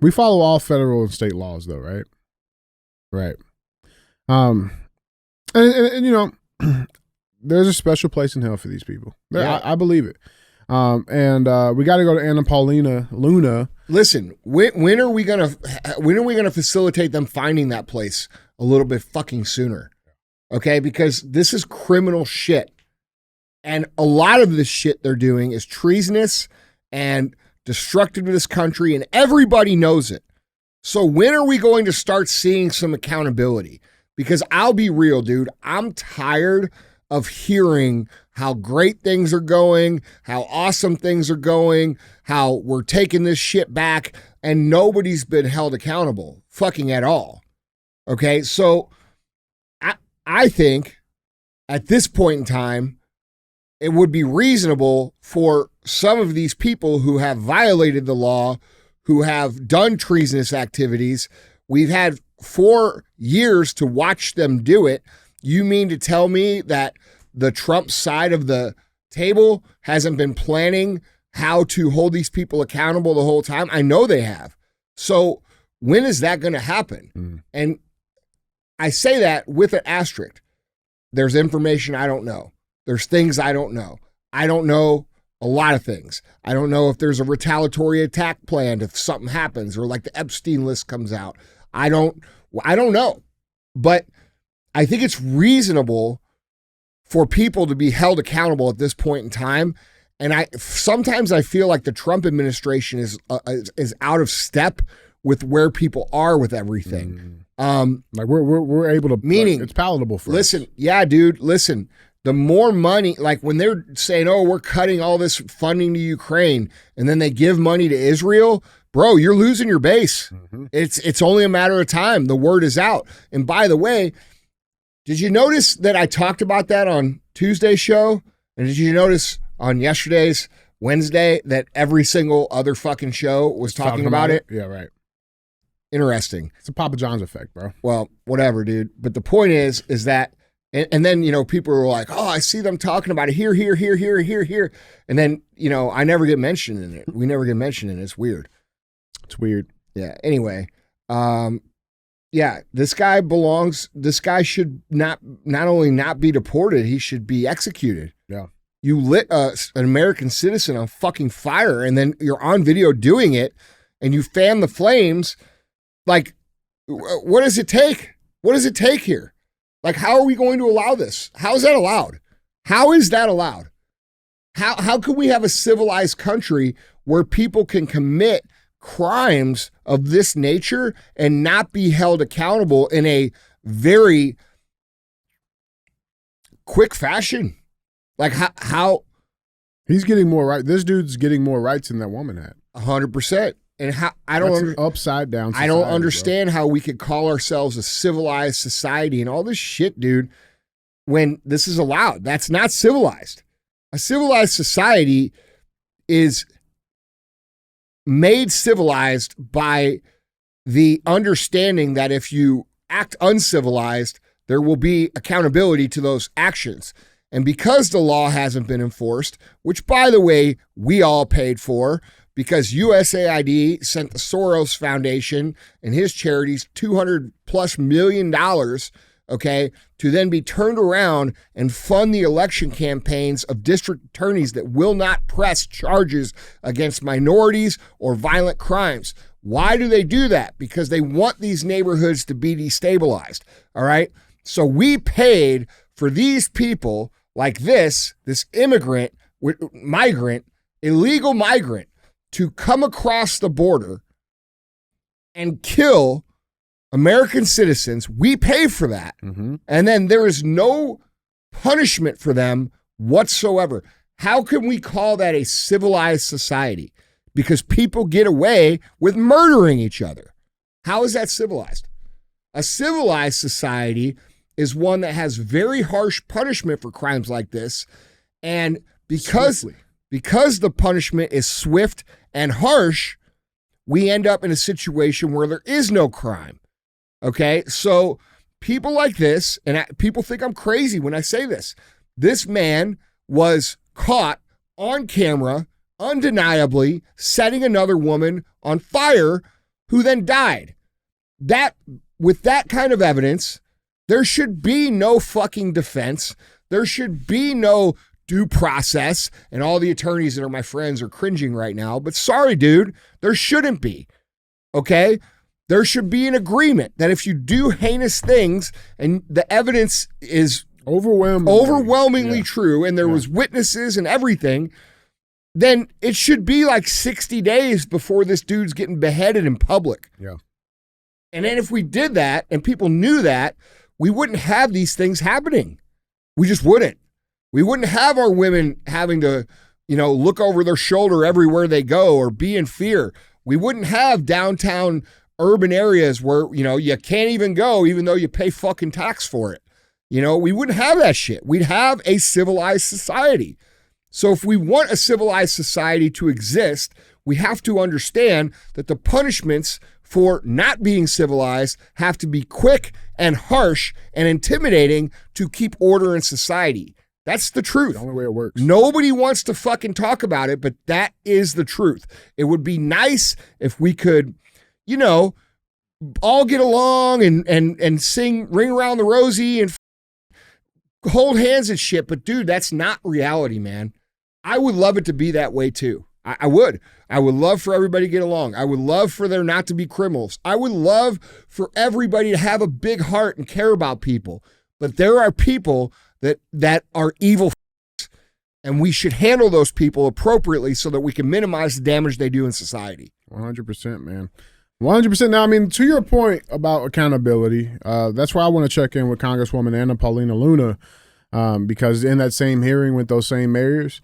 We follow all federal and state laws, though, right? Right. And there's a special place in hell for these people. I believe it. And we got to go to Anna Paulina Luna. Listen, when are we gonna facilitate them finding that place a little bit fucking sooner? Okay, because this is criminal shit, and a lot of this shit they're doing is treasonous and destructive to this country, and everybody knows it. So when are we going to start seeing some accountability? Because I'll be real, dude, I'm tired of hearing how great things are going, how awesome things are going, how we're taking this shit back, and nobody's been held accountable fucking at all. Okay, so I think at this point in time, it would be reasonable for some of these people who have violated the law, who have done treasonous activities, we've had 4 years to watch them do it. You mean to tell me that the Trump side of the table hasn't been planning how to hold these people accountable the whole time? I know they have. So when is that going to happen? And I say that with an asterisk. There's information I don't know. There's things I don't know. I don't know a lot of things. I don't know if there's a retaliatory attack planned if something happens or like the Epstein list comes out. I don't know. But I think it's reasonable for people to be held accountable at this point in time. And sometimes I feel like the Trump administration is out of step with where people are with everything. Like we're able to, meaning it's palatable for us. Yeah, dude, listen, the more money, like when they're saying, oh, we're cutting all this funding to Ukraine, and then they give money to Israel, bro, you're losing your base. Mm-hmm. It's only a matter of time. The word is out. And by the way, did you notice that I talked about that on Tuesday's show? And did you notice on yesterday's Wednesday that every single other fucking show was talking about it? Yeah, right. Interesting. It's a Papa John's effect, bro. Well, whatever, dude. But the point is that And then, people are like, oh, I see them talking about it here. And then, I never get mentioned in it. We never get mentioned in it. It's weird. It's weird. Yeah. Anyway, this guy should not only not be deported, he should be executed. Yeah. You lit an American citizen on fucking fire, and then you're on video doing it, and you fan the flames. Like, what does it take? What does it take here? Like, how are we going to allow this? How is that allowed? How is that allowed? How can we have a civilized country where people can commit crimes of this nature and not be held accountable in a very quick fashion? Like, how he's getting more right. This dude's getting more rights than that woman had. 100%. And how upside down society, I don't understand how we could call ourselves a civilized society and all this shit, dude, when this is allowed. That's not civilized. A civilized society is made civilized by the understanding that if you act uncivilized, there will be accountability to those actions. And because the law hasn't been enforced, which, by the way, we all paid for, because USAID sent the Soros Foundation and his charities $200+ million, okay, to then be turned around and fund the election campaigns of district attorneys that will not press charges against minorities or violent crimes. Why do they do that? Because they want these neighborhoods to be destabilized, all right? So we paid for these people like this illegal migrant, to come across the border and kill American citizens. We pay for that. Mm-hmm. And then there is no punishment for them whatsoever. How can we call that a civilized society? Because people get away with murdering each other. How is that civilized? A civilized society is one that has very harsh punishment for crimes like this. And because the punishment is swift and harsh, we end up in a situation where there is no crime. Okay, so people like this, and people think I'm crazy when I say this. This man was caught on camera, undeniably setting another woman on fire, who then died. With that kind of evidence, there should be no fucking defense. There should be no due process, and all the attorneys that are my friends are cringing right now, but sorry, dude, there shouldn't be, okay? There should be an agreement that if you do heinous things and the evidence is overwhelmingly true, and there was witnesses and everything, then it should be like 60 days before this dude's getting beheaded in public. Yeah. And then if we did that and people knew that, we wouldn't have these things happening. We just wouldn't. We wouldn't have our women having to, look over their shoulder everywhere they go or be in fear. We wouldn't have downtown urban areas where, you can't even go even though you pay fucking tax for it. We wouldn't have that shit. We'd have a civilized society. So if we want a civilized society to exist, we have to understand that the punishments for not being civilized have to be quick and harsh and intimidating to keep order in society. That's the truth. The only way it works. Nobody wants to fucking talk about it, but that is the truth. It would be nice if we could, all get along and sing Ring Around the Rosie and hold hands and shit. But dude, that's not reality, man. I would love it to be that way too. I would. I would love for everybody to get along. I would love for there not to be criminals. I would love for everybody to have a big heart and care about people. But there are people that are evil, and we should handle those people appropriately so that we can minimize the damage they do in society. 100%, man. 100%. Now, I mean, to your point about accountability, that's why I want to check in with Congresswoman Anna Paulina Luna, because in that same hearing with those same mayors,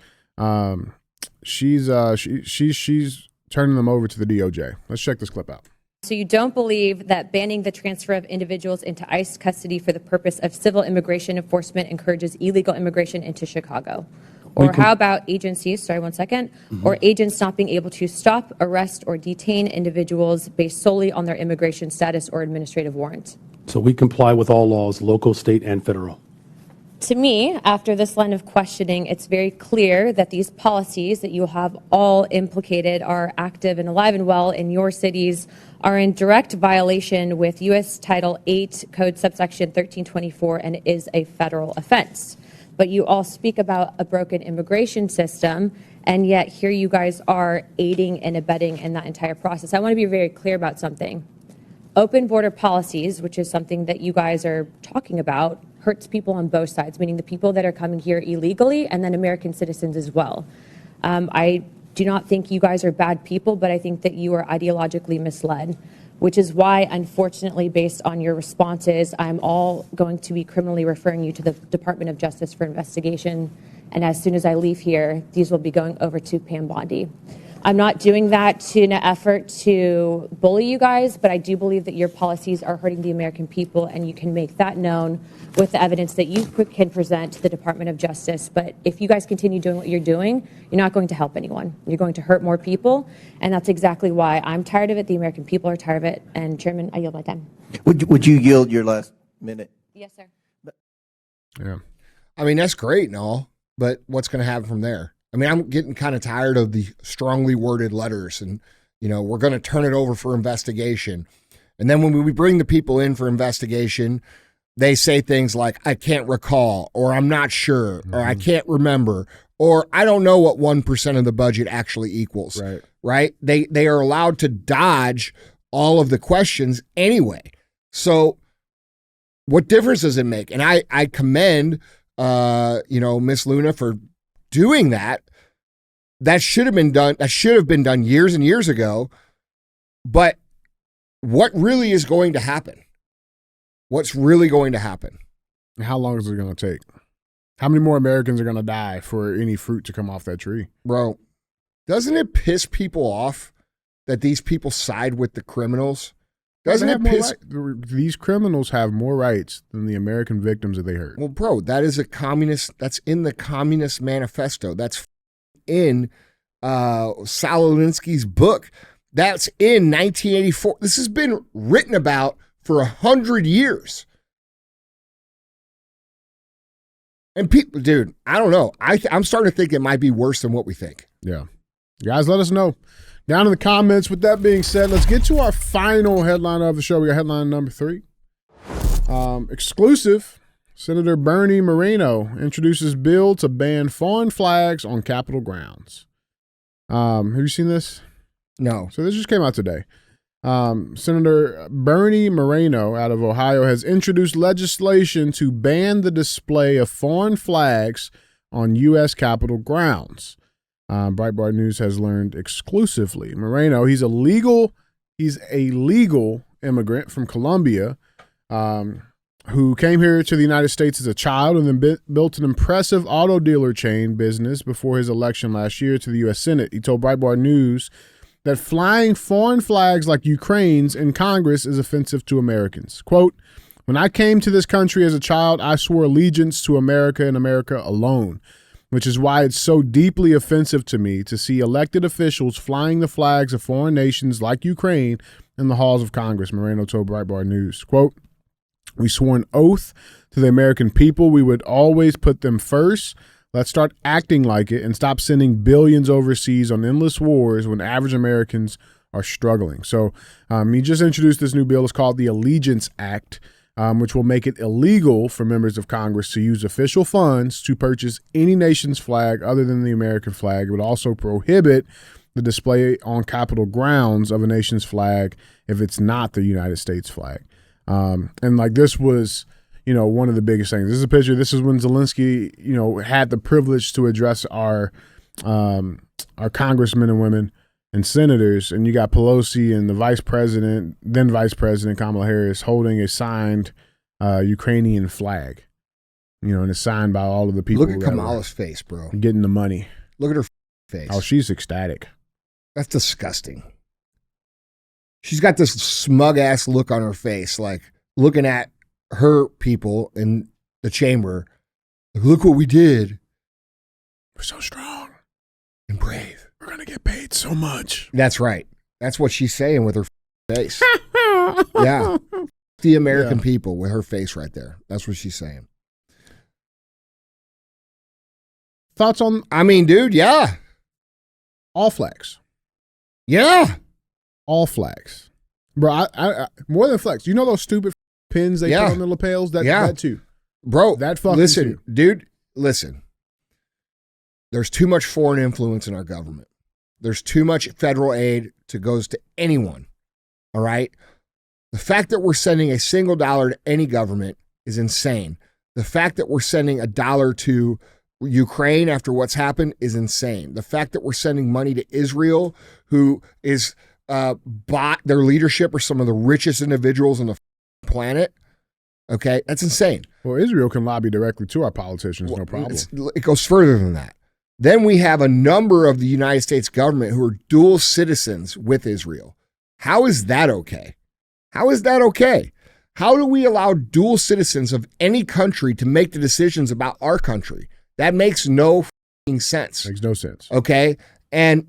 she's turning them over to the DOJ. Let's check this clip out. So you don't believe that banning the transfer of individuals into ICE custody for the purpose of civil immigration enforcement encourages illegal immigration into Chicago? Or how about agencies, or agents not being able to stop, arrest, or detain individuals based solely on their immigration status or administrative warrant? So we comply with all laws, local, state, and federal. To me, after this line of questioning, it's very clear that these policies that you have all implicated are active and alive and well in your cities, are in direct violation with U.S. Title 8 Code subsection 1324, and it is a federal offense. But you all speak about a broken immigration system, and yet here you guys are aiding and abetting in that entire process. I want to be very clear about something. Open border policies, which is something that you guys are talking about, hurts people on both sides, meaning the people that are coming here illegally and then American citizens as well. I do not think you guys are bad people, but I think that you are ideologically misled, which is why, unfortunately, based on your responses, I'm all going to be criminally referring you to the Department of Justice for investigation. And as soon as I leave here, these will be going over to Pam Bondi. I'm not doing that in an effort to bully you guys, but I do believe that your policies are hurting the American people, and you can make that known with the evidence that you can present to the Department of Justice. But if you guys continue doing what you're doing, you're not going to help anyone. You're going to hurt more people, and that's exactly why I'm tired of it. The American people are tired of it. And Chairman, I yield my time. Would you yield your last minute? Yes, sir. Yeah. I mean, that's great and all, but what's going to happen from there? I mean, I'm getting kind of tired of the strongly worded letters and, we're going to turn it over for investigation. And then when we bring the people in for investigation, they say things like, I can't recall, or I'm not sure, or I can't remember, or I don't know what 1% of the budget actually equals, right? They are allowed to dodge all of the questions anyway. So what difference does it make? And I commend, Miss Luna for doing that. That should have been done. That should have been done years and years ago. But what really is going to happen? What's really going to happen? And how long is it going to take? How many more Americans are going to die for any fruit to come off that tree? Bro, doesn't it piss people off that these people side with the criminals? Doesn't it piss? These criminals have more rights than the American victims that they hurt. Well, bro, that is that's in the Communist Manifesto. That's in Saul Alinsky's book. That's in 1984. This has been written about for 100 years. And people, dude, I don't know. I'm starting to think it might be worse than what we think. Yeah. Guys, let us know down in the comments. With that being said, let's get to our final headline of the show. We got headline number 3. Exclusive. Senator Bernie Moreno introduces bill to ban foreign flags on Capitol grounds. Have you seen this? No. So this just came out today. Senator Bernie Moreno out of Ohio has introduced legislation to ban the display of foreign flags on U.S. Capitol grounds. Breitbart News has learned exclusively. Moreno, he's a legal immigrant from Colombia, who came here to the United States as a child and then built an impressive auto dealer chain business before his election last year to the U.S. Senate. He told Breitbart News that flying foreign flags like Ukraine's in Congress is offensive to Americans. Quote, when I came to this country as a child, I swore allegiance to America and America alone, which is why it's so deeply offensive to me to see elected officials flying the flags of foreign nations like Ukraine in the halls of Congress, Moreno told Breitbart News. Quote, we swore an oath to the American people we would always put them first. Let's start acting like it and stop sending billions overseas on endless wars when average Americans are struggling. So he just introduced this new bill. It's called the Allegiance Act, which will make it illegal for members of Congress to use official funds to purchase any nation's flag other than the American flag. It would also prohibit the display on Capitol grounds of a nation's flag if it's not the United States flag. And like this was, one of the biggest things. This is a picture. This is when Zelensky, had the privilege to address our congressmen and women and senators. And you got Pelosi and the then Vice President Kamala Harris holding a signed Ukrainian flag, and it's signed by all of the people. Look at Kamala's face, bro. Getting the money. Look at her face. Oh, she's ecstatic. That's disgusting. She's got this smug ass look on her face, like looking at her people in the chamber. Like, look what we did. We're so strong and brave. We're going to get paid so much. That's right. That's what she's saying with her face. Yeah. The American people with her face right there. That's what she's saying. Thoughts on? I mean, dude, yeah. All flags. Yeah. All flags. Bro, I more than flags. You know those stupid pins they put on the lapels? That too. Bro, that fucking listen, too. Dude, listen. There's too much foreign influence in our government. There's too much federal aid goes to anyone. All right? The fact that we're sending a single dollar to any government is insane. The fact that we're sending $1 to Ukraine after what's happened is insane. The fact that we're sending money to Israel, who is bought their leadership, are some of the richest individuals on the planet. Okay, that's insane. Well, Israel can lobby directly to our politicians, no problem. It goes further than that. Then we have a number of the United States government who are dual citizens with Israel. How is that okay? How is that okay? How do we allow dual citizens of any country to make the decisions about our country? That makes no sense. Makes no sense. Okay? And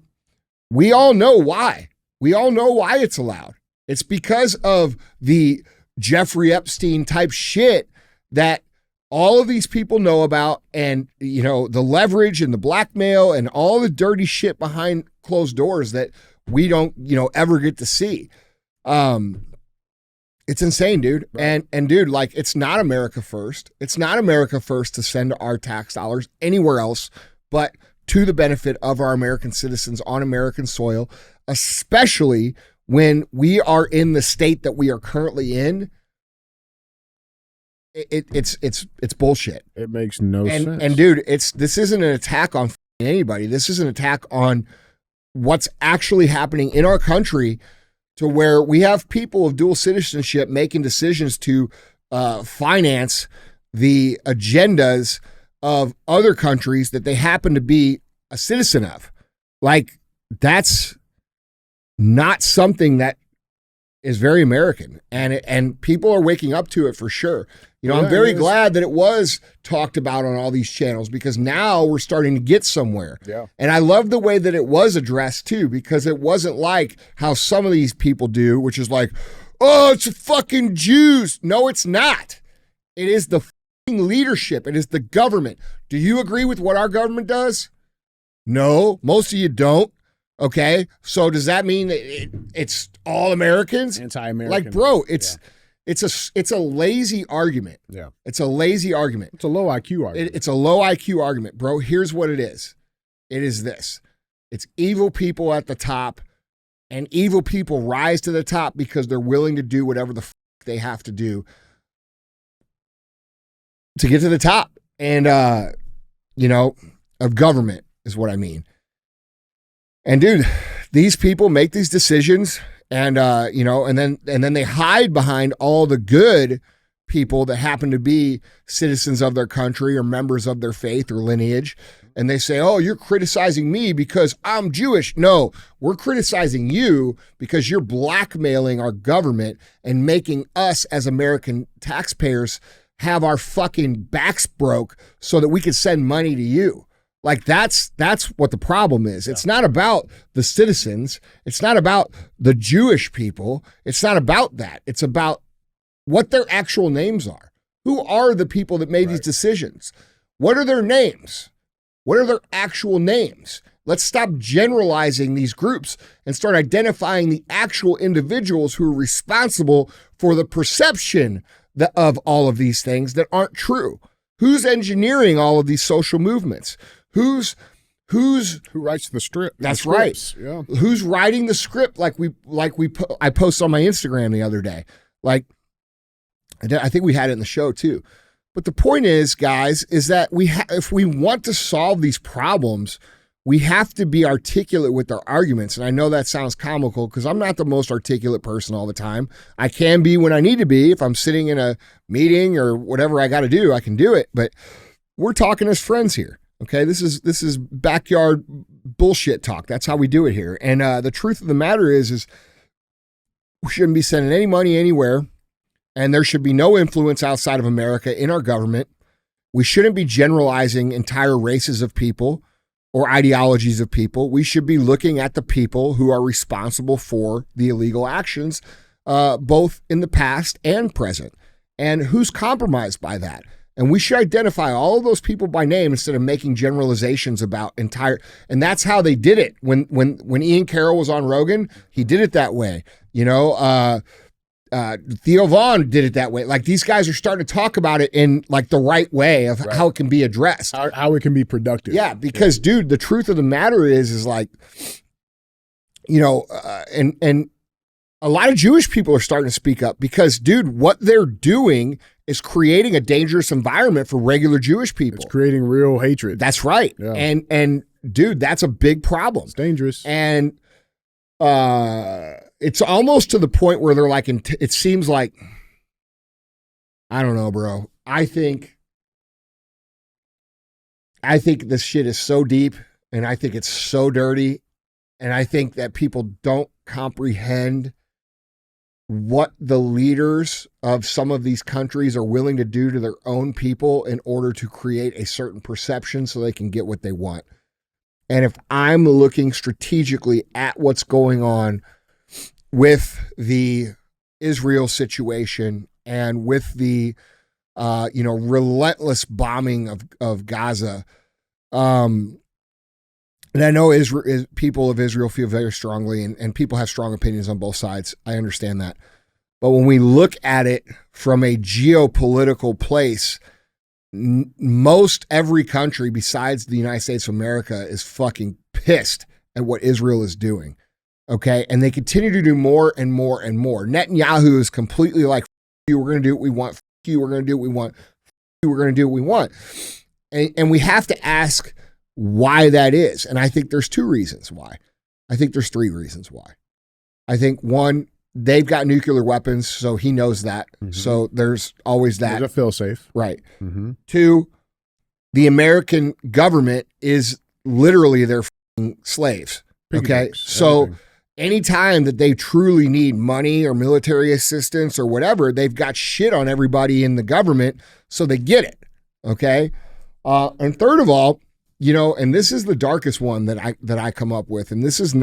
we all know why. We all know why it's allowed. It's because of the Jeffrey Epstein type shit that all of these people know about, and, you know, the leverage and the blackmail and all the dirty shit behind closed doors that we don't, you know, ever get to see. It's insane, dude. Right. And dude, like, it's not America first. It's not America first to send our tax dollars anywhere else but to the benefit of our American citizens on American soil, especially when we are in the state that we are currently in. It's bullshit. It makes no sense. And dude, this isn't an attack on anybody. This is an attack on what's actually happening in our country, to where we have people of dual citizenship making decisions to finance the agendas of other countries that they happen to be a citizen of. Like, that's not something that is very American, and people are waking up to it for sure. You know, I'm very glad that it was talked about on all these channels, because now we're starting to get somewhere. Yeah. And I love the way that it was addressed too, because it wasn't like how some of these people do, which is like, oh, it's fucking Jews. No, it's not. It is the fucking leadership. It is the government. Do you agree with what our government does? No, most of you don't. Okay, so does that mean it's all Americans? Anti-American. Like, bro, it's a lazy argument. Yeah. It's a lazy argument. It's a low IQ argument. It's a low IQ argument, bro. Here's what it is. It is this. It's evil people at the top, and evil people rise to the top because they're willing to do whatever the they have to do to get to the top. And, you know, of government is what I mean. And dude, these people make these decisions, and you know, and then they hide behind all the good people that happen to be citizens of their country or members of their faith or lineage, and they say, "Oh, you're criticizing me because I'm Jewish." No, we're criticizing you because you're blackmailing our government and making us as American taxpayers have our fucking backs broke so that we can send money to you. Like, that's what the problem is. It's not about the citizens. It's not about the Jewish people. It's not about that. It's about what their actual names are. Who are the people that made these decisions? What are their names? What are their actual names? Let's stop generalizing these groups and start identifying the actual individuals who are responsible for the perception of all of these things that aren't true. Who's engineering all of these social movements? Who writes the script? That's right. Yeah. Who's writing the script? I posted on my Instagram the other day. Like, I think we had it in the show too. But the point is, guys, is that if we want to solve these problems, we have to be articulate with our arguments. And I know that sounds comical because I'm not the most articulate person all the time. I can be when I need to be. If I'm sitting in a meeting or whatever I got to do, I can do it. But we're talking as friends here. Okay, this is backyard bullshit talk. That's how we do it here. And the truth of the matter is we shouldn't be sending any money anywhere, and there should be no influence outside of America in our government. We shouldn't be generalizing entire races of people or ideologies of people. We should be looking at the people who are responsible for the illegal actions, both in the past and present, and who's compromised by that. And we should identify all of those people by name instead of making generalizations about entire. And that's how they did it. When Ian Carroll was on Rogan, he did it that way. You know, Theo Vaughn did it that way. Like, these guys are starting to talk about it in like the right way of how it can be addressed, how it can be productive. Yeah, because dude, the truth of the matter is like, you know, and a lot of Jewish people are starting to speak up because, dude, what they're doing is creating a dangerous environment for regular Jewish people. It's creating real hatred. That's right. Yeah. And dude, that's a big problem. It's dangerous. And it's almost to the point where they're like, it seems like, I don't know, bro. I think this shit is so deep, and I think it's so dirty, and I think that people don't comprehend what the leaders of some of these countries are willing to do to their own people in order to create a certain perception so they can get what they want. And if I'm looking strategically at what's going on with the Israel situation and with the, relentless bombing of Gaza, and I know people of Israel feel very strongly, and people have strong opinions on both sides. I understand that. But when we look at it from a geopolitical place, most every country besides the United States of America is fucking pissed at what Israel is doing. Okay. And they continue to do more and more and more. Netanyahu is completely like, you, we're going to do what we want. You, we're going to do what we want. You, we're going to do what we want. And we have to ask why that is. And I think there's two reasons why. I think there's three reasons why. I think one, they've got nuclear weapons, so he knows that. Mm-hmm. So there's always that. There's a fail-safe. Right. Mm-hmm. Two, the American government is literally their slaves. Okay. So anytime that they truly need money or military assistance or whatever, they've got shit on everybody in the government, so they get it. Okay. And third of all, you know, and this is the darkest one that I come up with, and this is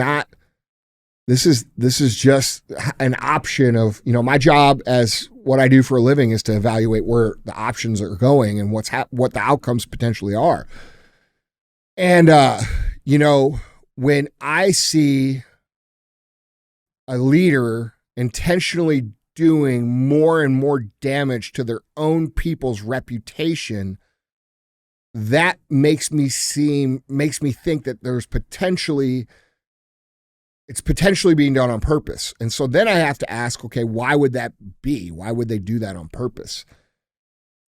just an option of, you know, my job as what I do for a living is to evaluate where the options are going and what the outcomes potentially are. And, when I see a leader intentionally doing more and more damage to their own people's reputation, that makes me think that it's potentially being done on purpose. And so then I have to ask, okay, why would that be? Why would they do that on purpose?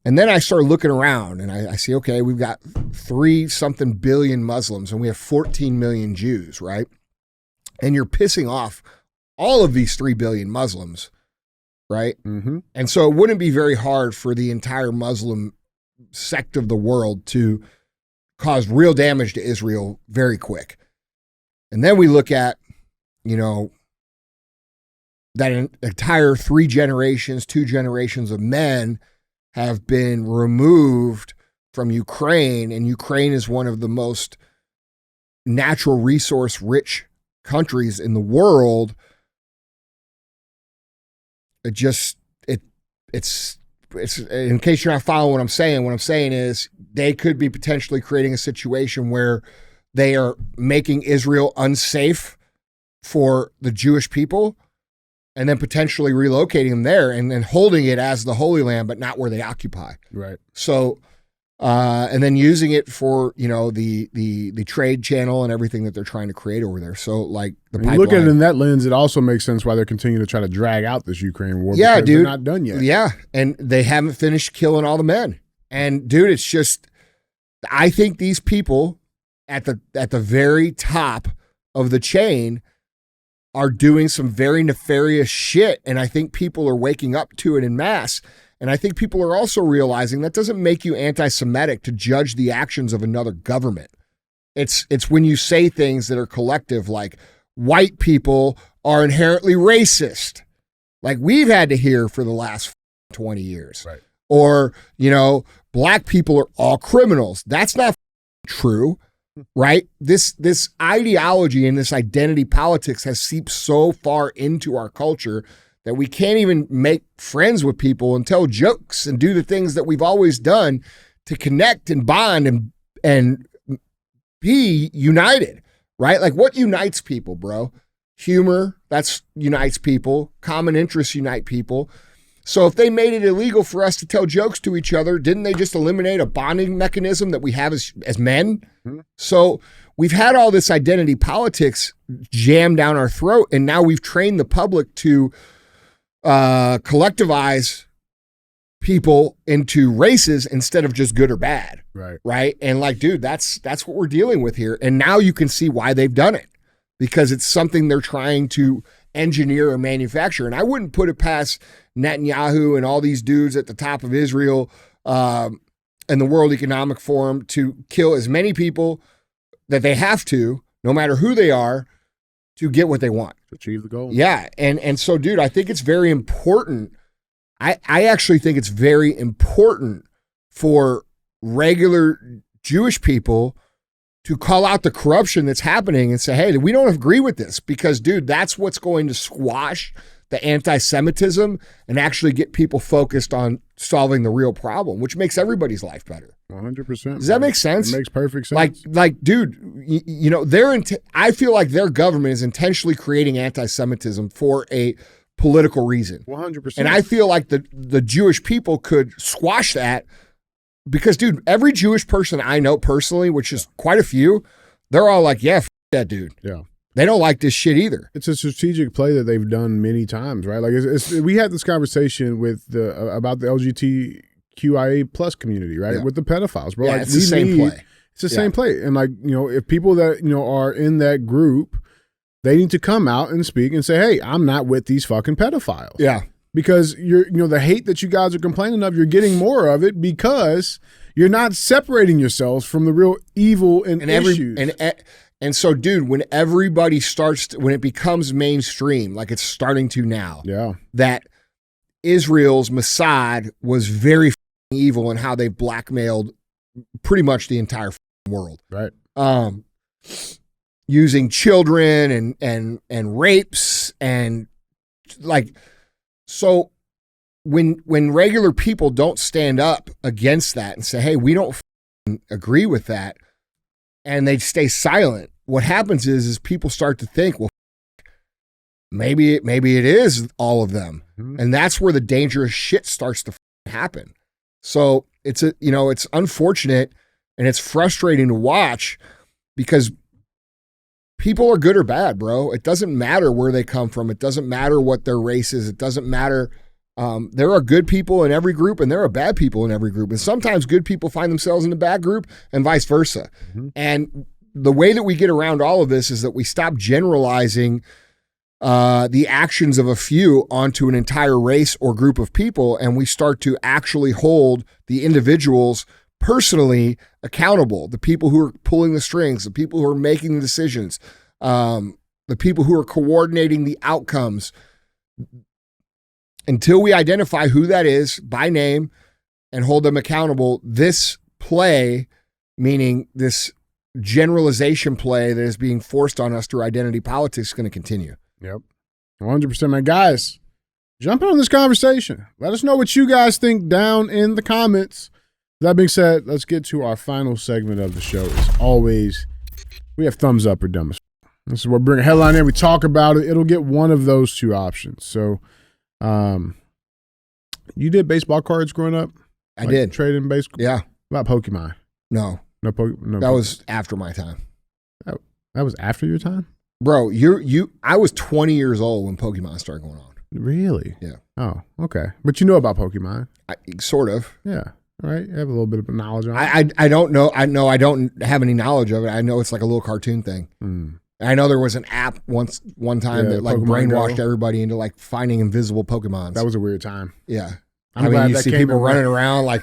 And then I start looking around and I see, okay, we've got 3-something billion Muslims and we have 14 million Jews, right? And you're pissing off all of these 3 billion Muslims, right? Mm-hmm. And so it wouldn't be very hard for the entire Muslim sect of the world to cause real damage to Israel very quick. And then we look at, you know, that an entire 2 generations of men have been removed from Ukraine, and Ukraine is one of the most natural resource rich countries in the world. It's in case you're not following what I'm saying is they could be potentially creating a situation where they are making Israel unsafe for the Jewish people and then potentially relocating them there and then holding it as the Holy Land, but not where they occupy. Right. So, and then using it for, you know, the trade channel and everything that they're trying to create over there. So like the pipeline. You look at it in that lens, it also makes sense why they're continuing to try to drag out this Ukraine war. Yeah, because dude. They're not done yet. Yeah. And they haven't finished killing all the men. And dude, it's just, I think these people at the very top of the chain are doing some very nefarious shit. And I think people are waking up to it en masse. And I think people are also realizing that doesn't make you anti-Semitic to judge the actions of another government. It's when you say things that are collective, like white people are inherently racist, like we've had to hear for the last 20 years. Right. Or, you know, black people are all criminals. That's not true. Right? This ideology and this identity politics has seeped so far into our culture that we can't even make friends with people and tell jokes and do the things that we've always done to connect and bond and be united, right? Like what unites people, bro? Humor, that's unites people. Common interests unite people. So if they made it illegal for us to tell jokes to each other, didn't they just eliminate a bonding mechanism that we have as men? Mm-hmm. So we've had all this identity politics jammed down our throat, and now we've trained the public to collectivize people into races instead of just good or bad. Right. And like, dude, that's what we're dealing with here. And now you can see why they've done it, because it's something they're trying to engineer or manufacture. And I wouldn't put it past Netanyahu and all these dudes at the top of Israel and the World Economic Forum to kill as many people that they have to, no matter who they are, to get what they want. Achieve the goal. Yeah. And so, dude, I think it's very important. I actually think it's very important for regular Jewish people to call out the corruption that's happening and say, hey, we don't agree with this, because, dude, that's what's going to squash the anti-Semitism and actually get people focused on solving the real problem, which makes everybody's life better. 100%. Does that make sense? It makes perfect sense. Like, dude, you know, I feel like their government is intentionally creating anti-Semitism for a political reason. 100%. And I feel like the Jewish people could squash that, because, dude, every Jewish person I know personally, which is quite a few, they're all like, yeah, that dude. Yeah. They don't like this shit either. It's a strategic play that they've done many times, right? Like we had this conversation with about the LGBTQIA plus community, right? Yeah. With the pedophiles, bro. Yeah, like, it's the same play. It's the same play. And like, you know, if people that, you know, are in that group, they need to come out and speak and say, hey, I'm not with these fucking pedophiles. Yeah. Because the hate that you guys are complaining of, you're getting more of it because you're not separating yourselves from the real evil and issues. And so, dude, when everybody when it becomes mainstream, like it's starting to now, that Israel's Mossad was very evil in how they blackmailed pretty much the entire world. Right. Using children and rapes and like, so when regular people don't stand up against that and say, hey, we don't agree with that, and they stay silent, what happens is people start to think, well, maybe it is all of them. Mm-hmm. And that's where the dangerous shit starts to happen. So it's unfortunate and it's frustrating to watch, because people are good or bad, bro. It doesn't matter where they come from. It doesn't matter what their race is. It doesn't matter. There are good people in every group and there are bad people in every group. And sometimes good people find themselves in the bad group and vice versa. Mm-hmm. And the way that we get around all of this is that we stop generalizing the actions of a few onto an entire race or group of people, and we start to actually hold the individuals personally accountable, the people who are pulling the strings, the people who are making the decisions, the people who are coordinating the outcomes. Until we identify who that is by name and hold them accountable, this play, meaning this generalization play that is being forced on us through identity politics, is going to continue. Yep. 100%, man. Guys, jump in on this conversation. Let us know what you guys think down in the comments. That being said, let's get to our final segment of the show. As always, we have thumbs up or dumb as f. This is where we bring a headline in, we talk about it. It'll get one of those two options. So, you did baseball cards growing up? I did. Trading baseball? Yeah. What about Pokemon? No. No. That was after my time. That was after your time? Bro, I was 20 years old when Pokemon started going on. Really? Yeah. Oh, okay. But you know about Pokemon? Sort of. Yeah. All right. You have a little bit of knowledge on it. I don't know. I don't have any knowledge of it. I know it's like a little cartoon thing. I know there was an app one time that like Pokemon brainwashed Go. everybody into like finding invisible Pokemons. That was a weird time. Yeah. I'm glad you that see came people around. running around like,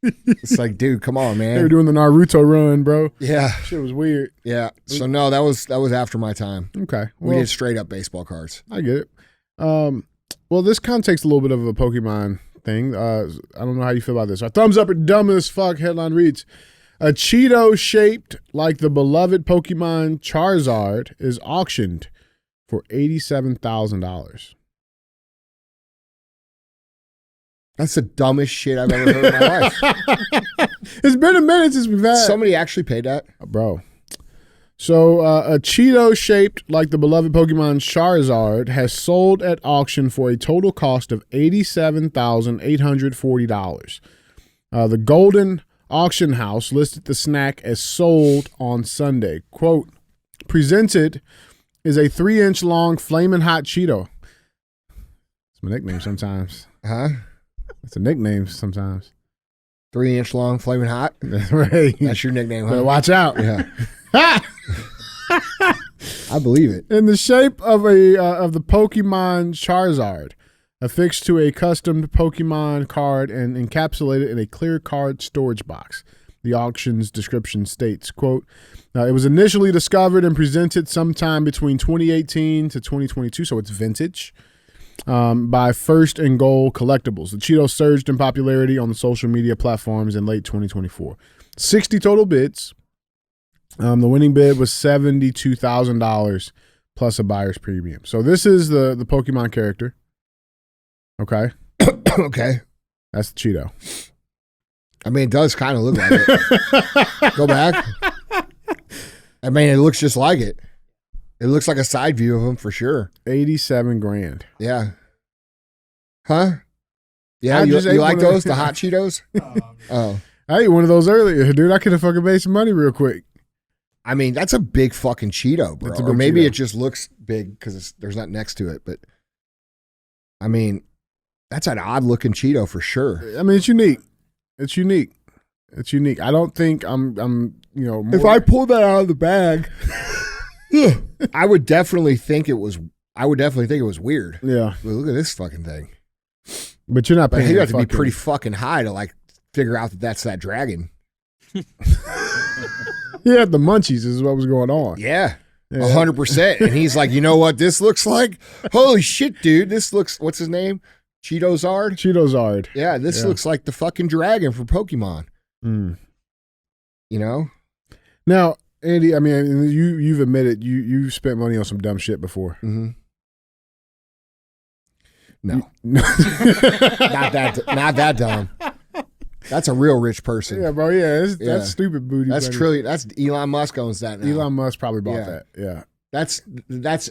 it's like, dude, come on, man. They were doing the Naruto run, bro. Yeah. Shit was weird. Yeah. So no, that was after my time. Okay. We did straight up baseball cards. I get it. Well, this kind of takes a little bit of a Pokemon thing. I don't know how you feel about this. Our thumbs up or dumb as fuck headline reads, a Cheeto shaped like the beloved Pokemon Charizard is auctioned for $87,000. That's the dumbest shit I've ever heard in my life. It's been a minute since we've had. Somebody actually paid that? Bro. So a Cheeto shaped like the beloved Pokemon Charizard has sold at auction for a total cost of $87,840. The Golden Auction House listed the snack as sold on Sunday. Quote, presented is a 3-inch long flaming hot Cheeto. It's my nickname sometimes. Huh? It's a nickname sometimes. 3-inch long flaming hot? That's right. That's your nickname, huh? Better watch out. Yeah. I believe it. In the shape of the Pokemon Charizard, affixed to a custom Pokemon card and encapsulated in a clear card storage box. The auction's description states, quote, it was initially discovered and presented sometime between 2018 to 2022, so it's vintage, by First and Goal Collectibles. The Cheeto surged in popularity on the social media platforms in late 2024. 60 total bids. The winning bid was $72,000 plus a buyer's premium. So this is the Pokemon character. Okay. Okay. That's the Cheeto. I mean, it does kind of look like it. Go back. I mean, it looks just like it. It looks like a side view of him for sure. $87,000. Yeah. Huh? Yeah, you like those? The hot Cheetos? Oh. I ate one of those earlier, dude. I could have fucking made some money real quick. I mean, that's a big fucking Cheeto, bro. Or maybe it just looks big because there's nothing next to it. But, I mean, that's an odd looking Cheeto for sure. I mean, it's unique. It's unique. It's unique. I don't think I'm more... If I pulled that out of the bag, I would definitely think it was weird. Yeah. But look at this fucking thing. But you're not paying. You have to be pretty fucking high to like figure out that that's that dragon. He had the munchies is what was going on. Yeah. 100%. And he's like, you know what this looks like? Holy shit, dude. This looks, what's his name? Cheetozard? Cheetozard. Yeah, this looks like the fucking dragon from Pokemon. Mm. You know? Now, Andy, I mean, you've admitted you spent money on some dumb shit before. Mm-hmm. No. Not that dumb. That's a real rich person. Yeah, bro. Yeah, that's stupid booty. That's money. trillion. That's Elon Musk owns that now. Elon Musk probably bought that. Yeah. That's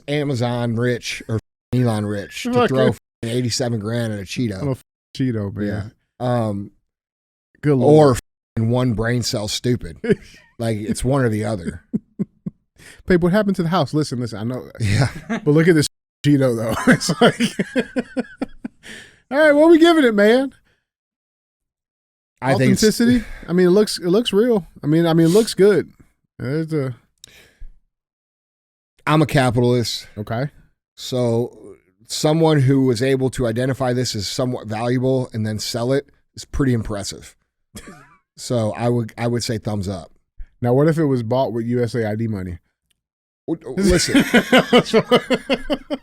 Amazon rich or Elon rich to throw $87,000 at a Cheeto. On a Cheeto, man. Yeah. Good Lord. Or one brain cell stupid. Like it's one or the other. Babe, what happened to the house? Listen. I know. Yeah. But look at this Cheeto though. It's like, all right, what are we giving it, man? Authenticity. I mean, it looks real. I mean, it looks good. I'm a capitalist. Okay. So someone who was able to identify this as somewhat valuable and then sell it is pretty impressive. So I would say thumbs up. Now, what if it was bought with USAID money? Listen,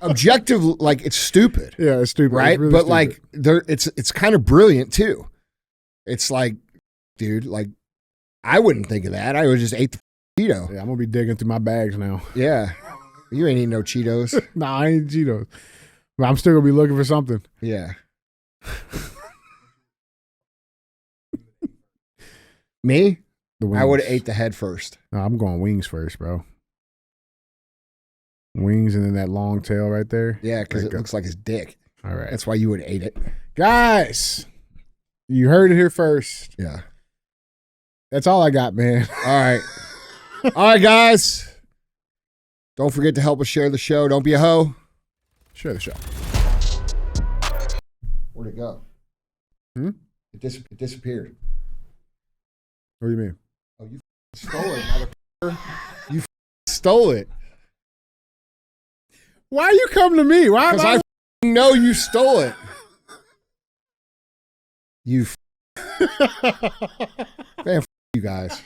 objective, like it's stupid. Yeah, it's stupid, right? It's really but stupid. like, it's kind of brilliant too. It's like, dude, like I wouldn't think of that. I would just ate the Cheeto. Yeah, I'm gonna be digging through my bags now. Yeah, you ain't eating no Cheetos. Nah, I ain't Cheetos, but I'm still gonna be looking for something. Yeah. Me? I would have ate the head first. No, I'm going wings first, bro. Wings and then that long tail right there. Yeah, because it looks like his dick. All right. That's why you would have ate it. Guys, you heard it here first. Yeah. That's all I got, man. All right. All right, guys. Don't forget to help us share the show. Don't be a hoe. Share the show. Where'd it go? It disappeared. What do you mean? Oh, you stole it, motherfucker. You stole it. Why you come to me? Why? Because I know you stole it. You. Man, you guys.